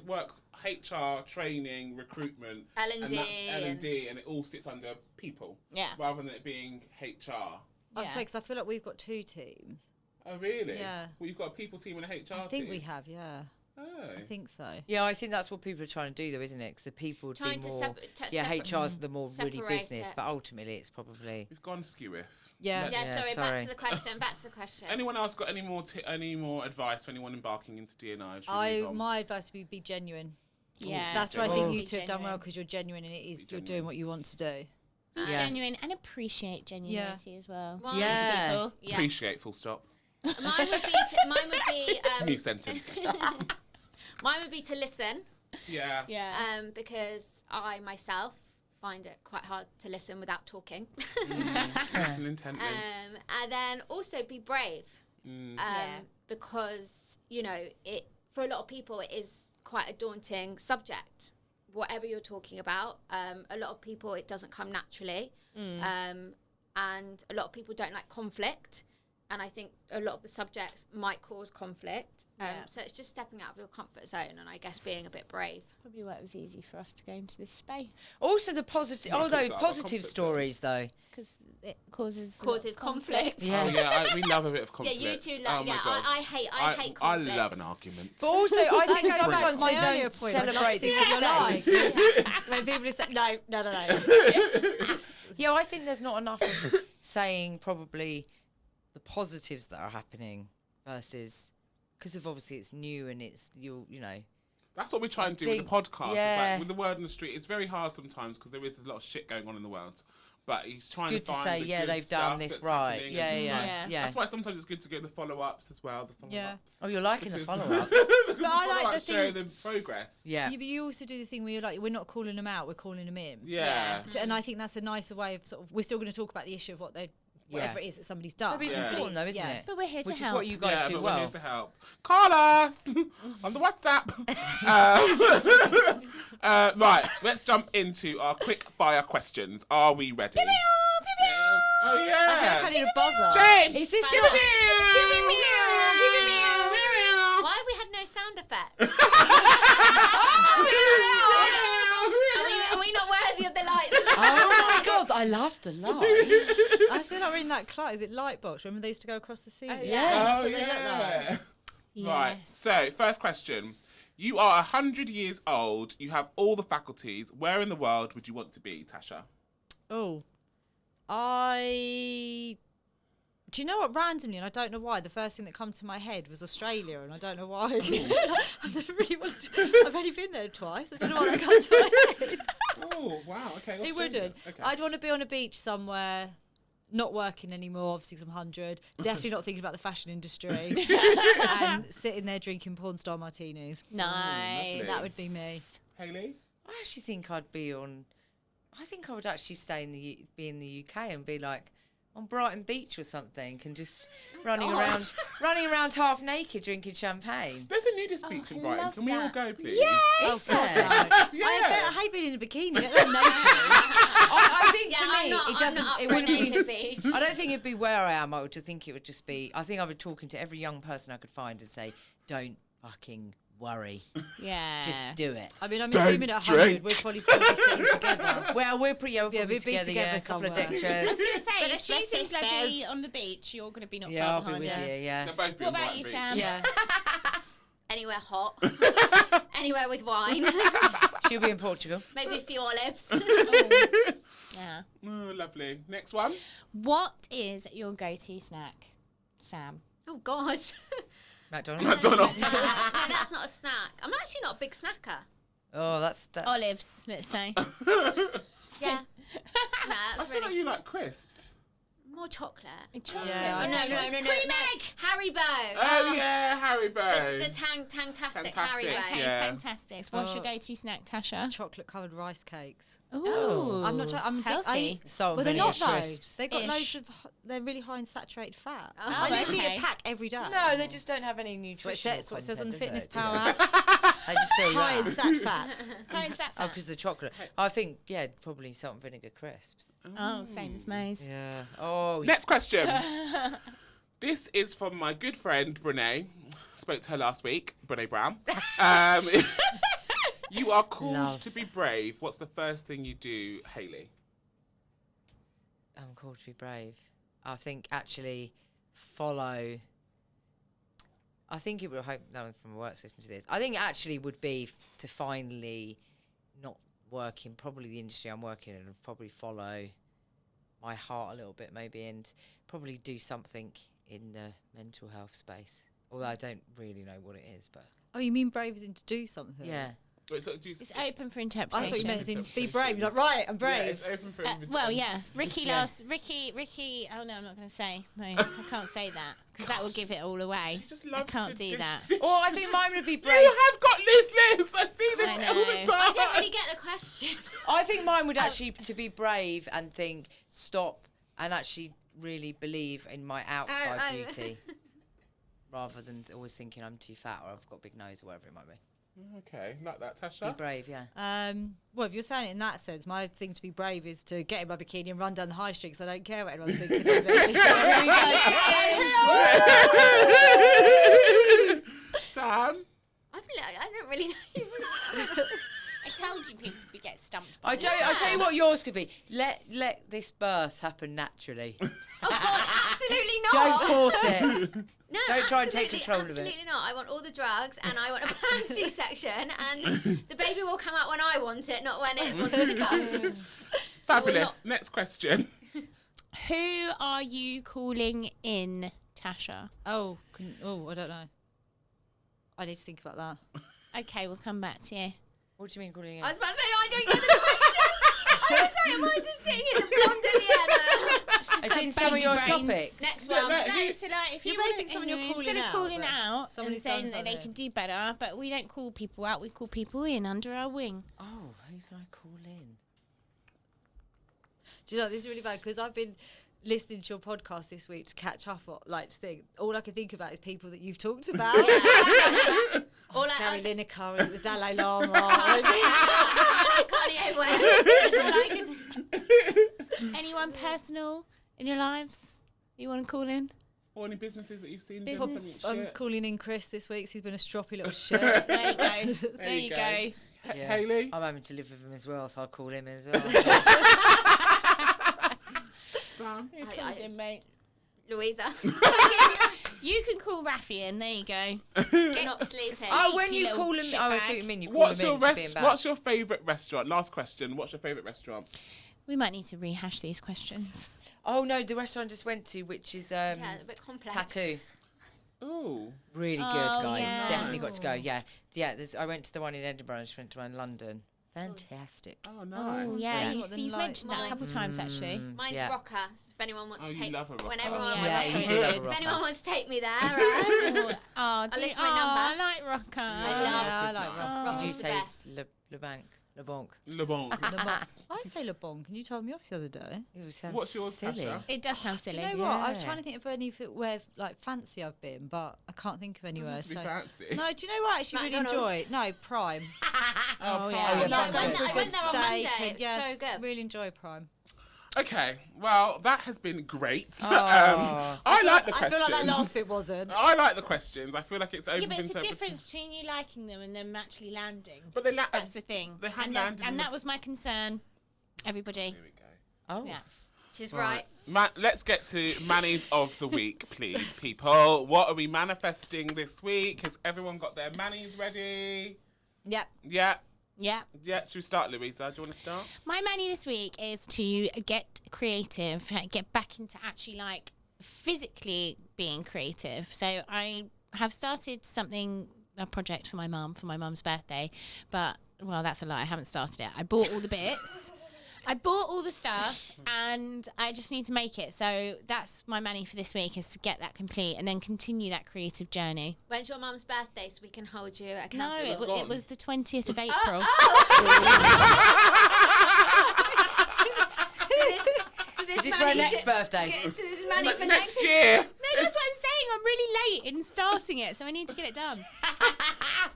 works HR, training, recruitment, L&D and that's L&D, and it all sits under people. Yeah. Rather than it being HR. I'm Yeah. sorry, because I feel like we've got two teams. Oh really? Yeah. Well, you've got a people team and a HR team. I think we have, yeah. Oh. I think so. Yeah, I think that's what people are trying to do, though, isn't it? Because the people would Trying be to more. separate. HR's the more woody separate business, it. but ultimately it's probably. We've gone skewiff. Yeah. Yeah, Yeah, sorry, sorry. Back to the question. Back to the question. Anyone else got any more advice for anyone embarking into D&I? Should we move on? My advice would be genuine. Yeah. That's where I genuine. think you Be two have done well, genuine. because you're genuine and it is Be you're doing genuine. what you want to do. Be Yeah. genuine and appreciate genuinity as well. One, Yeah. People. Yeah. Appreciate, full stop. Mine would be. New sentence. Mine would be to listen. Yeah. Yeah. Because I myself find it quite hard to listen without talking. Listen intently. And then also be brave. Yeah. Because it for a lot of people it is quite a daunting subject. Whatever you're talking about, a lot of people it doesn't come naturally, and a lot of people don't like conflict. And I think a lot of the subjects might cause conflict. So it's just stepping out of your comfort zone and I guess being a bit brave. Probably why it was easy for us to go into this space, Also, the positive. Not Although because our positive comfort zone. stories, though. because it causes Conflict. Yeah. Oh yeah, we love a bit of Yeah, conflict. you two Oh love. my Yeah, God. I hate conflict. I love an argument. But also, I think That goes back to sometimes my they earlier don't point. I'd love to celebrate see the what success. you're like. When people just say, no. Yeah, I think there's not enough of saying probably the positives that are happening versus because of obviously it's new and it's you know. That's what we try and do with think- the podcast. It's yeah. like with the word on the street, it's very hard sometimes because there is a lot of shit going on in the world. but he's trying good to to find say, the yeah, good they've done stuff this that's right. happening, Yeah, and just like- Yeah. That's why sometimes it's good to get the follow-ups as well. The follow-ups. Yeah. Oh, you're liking the Because- follow-ups. because But I like follow-ups the show thing- the progress. Yeah. But you also do the thing where you're like, we're not calling them out, we're calling them in. Yeah. And I think that's a nicer way of sort of, we're still going to talk about the issue of whatever it is that somebody's done. But it's Yeah. important though, isn't Yeah. it? But we're here to Which is help. what you guys Yeah, do but we're well. here to help. Call us on the WhatsApp. Right, let's jump into our quick fire questions. Are we ready? Oh I feel like I yeah. need a buzzer. James. Is this Why have we had no sound effects? Are we not worthy of the lights? Oh my god, I love the lights. I feel like we're in that is it Lightbox? Remember they used to go across the sea? Oh, yeah. That's Oh what they look yeah. Yes. Right. So, first question. You are 100 years old. You have all the faculties. Where in the world would you want to be, Tasha? Oh, do you know what? Randomly, and I don't know why, the first thing that came to my head was Australia, and I don't know why. I've never really wanted I've only been there twice. I don't know why that comes to my head. Oh wow. Okay. It Australia. wouldn't. Okay. I'd want to be on a beach somewhere, not working anymore, obviously 'cause I'm 100. Definitely not thinking about the fashion industry. And sitting there drinking porn star martinis. Nice. lovely. That would be me. Haley. I actually think I'd be on. I think I would actually stay in be in the UK and be like on Brighton Beach or something, and just running around half naked drinking champagne. There's a nudist beach in Brighton. love Can we all that. go, please? Is Oh, God, there? no. Yeah. I hate being in a bikini. Let alone naked. I think Yeah, for I'm me, not, it doesn't. I'm not It up for a wouldn't be. naked beach. I don't think it'd be where I am. I would just think it would just be. I think I would talk into every young person I could find and say, "Don't fucking worry, Yeah. just do it." I mean, I'm Don't assuming at 100 drink. we'll probably still be sitting together. Well, we're pretty. We'll Yeah, probably we'd be together. together Yeah, a couple of somewhere. I was lectures. going to say, But if let's she's sisters. bloody on the beach, you're going to be not Yeah, far I'll be behind with her. you. Yeah. They'll both be What on about Brighton you, Beach. Sam? Yeah. Anywhere hot. Anywhere with wine. She'll be in Portugal. Maybe a few olives. Yeah. Oh, lovely. Next one. What is your go-to snack, Sam? Oh, God. McDonald's. McDonald's. No, that's not a snack. I'm actually not a big snacker. Oh, that's Olives, let's say. Yeah. No, I that's feel like really you like crisps. more chocolate. Chocolate. Yeah, Oh, no, Cream egg. Haribo. Oh yeah, Haribo. The tang-tastic Fantastic, Haribo. Okay, Yeah. fantastic. What's your Oh. go-to snack, Tasha? Chocolate covered rice cakes. Ooh. I'm not. I'm healthy. salt Well, and they're vinegar not though. crisps. They've got Ish. loads of. They're really high in saturated fat. Oh, I literally okay. eat a pack every day. No, they just don't have any That's what it nutritional says, what it says on the content, Fitness does it? Power Yeah. app. I just feel High in that. sat fat. High in sat Oh, fat. because the chocolate. I think, yeah, probably salt and vinegar crisps. Oh, same as May's. Yeah. Oh, Next question. This is from my good friend Brene. Spoke to her last week, Brene Brown. You are called Love. to be brave. What's the first thing you do, Hayley? I'm called to be brave. I think actually follow. I think it would hope none from a work system to this. I think it actually would be to finally not work in probably the industry I'm working in and probably follow my heart a little bit maybe and probably do something in the mental health space. Although I don't really know what it is, but Oh, you mean brave as in to do something? yeah. Wait, so do you, It's open for I interpretation. thought you meant as in to be brave. You're like, right, I'm Yeah, brave. it's open for Well, yeah. Ricky Yeah. Ricky. Oh no, I'm not going to say. No, I can't say that because that will give it all away. She just I loves can't to do dish- that. dish- Oh, I think mine would be brave. You have got Liz. I see this I all know. the time. I don't really get the question. I think mine would actually to be brave and think, stop, and actually really believe in my outside oh. beauty, rather than always thinking I'm too fat or I've got a big nose or whatever it might be. Okay, like that, Be Tasha. brave, yeah. Well, if you're saying it in that sense, my thing to be brave is to get in my bikini and run down the high street because I don't care what everyone's thinking of me. Sam. I don't really know. I told you people would get stumped. By I tell you what yours could be. Let this birth happen naturally. Oh, God, absolutely not. Don't force it. No, Don't try and take absolutely- control of it. Absolutely not. I want all the drugs and I want a planned C-section and the baby will come out when I want it, not when it wants to come. Fabulous. Next question. Who are you calling in, Tasha? Oh, I don't know. I need to think about that. Okay, we'll come back to you. What do you mean calling I it? was about to say, I don't get the question. I'm sorry, am I just sitting in the blonde and in some of your topics. Next Yeah, one. no, No, so like if You're you want basing someone you're calling instead of out, calling but out someone and who's done saying that they something. can do better, but we don't call people out, we call people in under our wing. Oh, who can I call in? Do you know, this is really bad because I've been listening to your podcast this week to catch up on, like, to think. All I can think about is people that you've talked about. All I Gary was- Lineker, the Dalai Lama. Kanye West. That's all I can- Anyone personal in your lives you want to call in? Or any businesses that you've seen Business. doing something I'm shit? calling in Chris this week 'cause he's been a stroppy little shit. There you go. There you go. Yeah. Hayley? I'm having to live with him as well, so I'll call him as well. Sam? Who I- called in, mate? Louisa. You can call Rafi in. There you go. Not sleeping. Oh, when Sneaky you little call him, oh, I see what you shitbag. mean. You call What's him your in for being bad. What's your favourite restaurant? Last question. What's your favourite restaurant? We might need to rehash these questions. Oh no, the restaurant I just went to, which is Yeah, a bit complex. Tattoo. Ooh. Really good, Oh, guys. yeah. Definitely got to go. Yeah, yeah. I went to the one in Edinburgh. I just went to one in London. Fantastic. Oh, nice. Oh, yeah. What You've the mentioned that a couple times, actually. Mine's Yeah. Rocker. If anyone wants Oh, to you take love a Rocker. when Oh, everyone yeah, wants you to- do love a if Rocker. anyone wants to take me there, right? Oh, do list you, my number. I like Rocker. I love- Yeah, I like Rocker. Rocker. Did you the say best. Le Bank? Le Bonk? Le Bon. I say Le Bon. Can you told me off the other day? It sounds What's yours, silly. Tasha? It does sound Do silly. you know what? I was Yeah. trying to think of any where like fancy I've been, but I can't think of anywhere. To be So fancy. no, do you know what I actually really McDonald's. enjoy? No, Prime. Oh, yeah. yeah, I Prime's love going good. for a I good went there on Monday, steak. it And, was yeah, so good. really enjoy Prime. Okay, well, that has been great. Oh. I like the I questions. feel like that last bit wasn't. I like the questions. I feel like it's open Yeah, but to it's the interpretation. difference between you liking them and them actually landing. But they That's the thing. They have and landed in and the- that was my concern. Everybody. Here we go. Oh. Yeah. She's right. Let's get to Mannies of the Week, please, people. What are we manifesting this week? Has everyone got their Mannies ready? Yep. Yeah. Yeah. Yeah, should we start, Louisa? Do you want to start? My money this week is to get creative, get back into actually like physically being creative. So I have started a project for my mum for my mum's birthday, but well, that's a lie. I haven't started it. I bought all the bits. I bought all the stuff and I just need to make it. So that's my money for this week, is to get that complete and then continue that creative journey. When's your mum's birthday so we can hold you No, accountable? gone. it was the 20th of April. So this Is this for her money next should- birthday? So this is money for Next next. year. No, that's what I'm saying. I'm really late in starting it, so I need to get it done.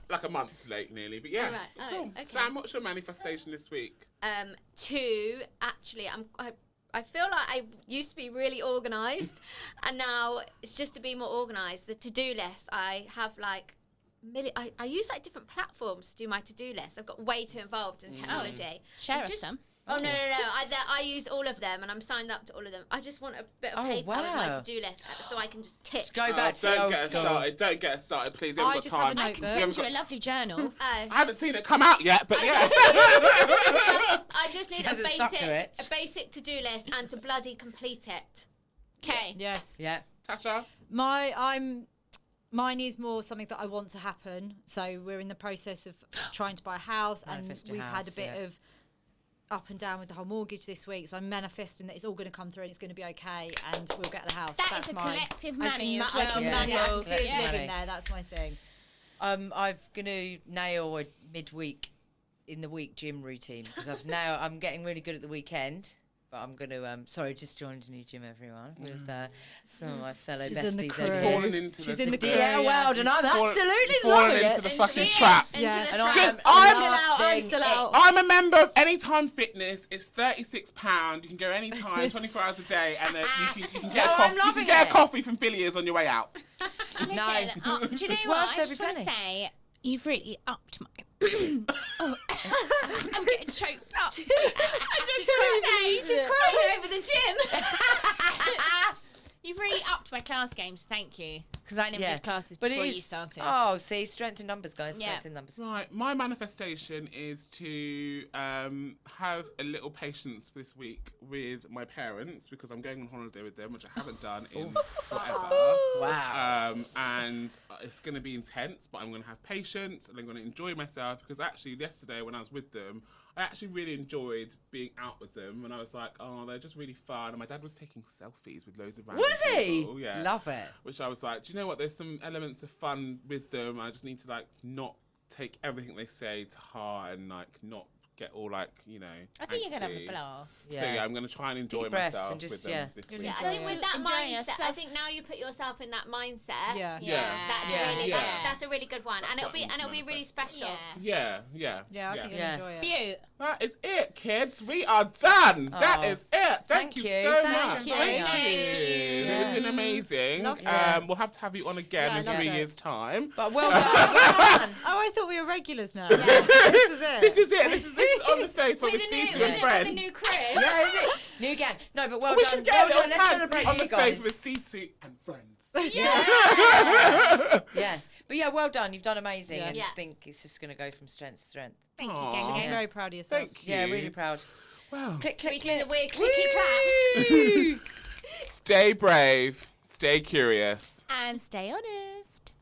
Like a month late, nearly. But yeah. All right. Oh, Cool. okay. Sam, what's your manifestation this week? Two, actually, I feel like I used to be really organised, and now it's just to be more organised. The to-do list, I have like I use like different platforms to do my to-do list. I've got way too involved in technology. Share And us just- some. Oh no! I use all of them, and I'm signed up to all of them. I just want a bit of Oh, paper with my wow. to-do list, so I can just tick. Just go back to the Don't old get us school. started. Don't get us started, please. We I haven't just got have time. a I can notebook. send you got- a lovely journal. I haven't seen it come out yet, but yeah. I just need a hasn't stuck to basic, it. a basic to-do list and to bloody complete it. Okay. Yes. Yeah. Tasha? Mine is more something that I want to happen. So we're in the process of trying to buy a house, and Manifest your we've had a house, bit yeah. of up and down with the whole mortgage this week. So I'm manifesting that it's all going to come through and it's going to be okay, and we'll get the house. That That's is a mine. collective I money can as I well. can Yeah. manage Yeah. to Collective live money. in there. That's my thing. I'm gonna nail a midweek in the week gym routine because I'm getting really good at the weekend. But I'm gonna sorry, just joined a new gym, everyone, with some of my fellow She's in the besties crew. over Fallen here. into She's the in the the- crew. Yeah, world, and I'm Fallen- absolutely fallen loving into it. the fucking Into trap. the Yeah, trap. and I'm Just- I'm still out. I'm loving still it. out. I'm a member of Anytime Fitness. It's £36. You can go anytime, 24 hours a day, and then you can get No, a I'm coffee. You can loving get a it. coffy from Villiers on your way out. Listen, do you know It's what? worth I just every want to penny. say you've really upped my. Oh, I'm getting choked up. I just want to say, She's crying over the gym. you've really upped my class games. Thank you, because I never Yeah. did classes But it before is, you started. Oh, see, strength in numbers, guys. Yeah. Strength in numbers. Right, my manifestation is to have a little patience this week with my parents because I'm going on holiday with them, which I haven't done in forever. Wow. And it's going to be intense, but I'm going to have patience and I'm going to enjoy myself because actually yesterday when I was with them, I actually really enjoyed being out with them, and I was like, oh, they're just really fun. And my dad was taking selfies with loads of random Was he? people. Yeah. Love it. Which I was like, do you know what? There's some elements of fun with them. I just need to like not take everything they say to heart and like not get all like, you know. I think you're gonna have a angsty. blast. So yeah, I'm gonna try and enjoy Deep breaths myself and just, with them yeah. this You'll week. enjoy I think with that Enjoying mindset, I yourself. think now you put yourself in that mindset. Yeah. Yeah. That's Yeah. really Yeah. that's a really good one, and it'll what be I need to really manifest. special. Yeah. Yeah. I think Yeah. you'll enjoy it. Beaut. That is it, kids. We are done. That Oh. is it. Thank you so Thanks much. for inviting us. It's been amazing. Lovely. We'll have to have you on again Yeah, in loved 3 it. years' time. But well done. Well done. Oh, I thought we were regulars now. This is it. This is it. This is on the sofa with With the Sisu new, and friends. the new crib. Yeah, isn't it? New gang. No, but well We done. should get Well a little done. Let's tag celebrate on you the guys. sofa with Sisu and friends. Yeah. But yeah, well done. You've done amazing. Yeah. And Yeah. I think it's just going to go from strength to strength. Thank you, Aw. gang I'm gang. very proud of yourselves. Thank you. Yeah, really proud. Well, Click, We click, do the click. weird clicky clap. stay brave, stay curious. And stay honest.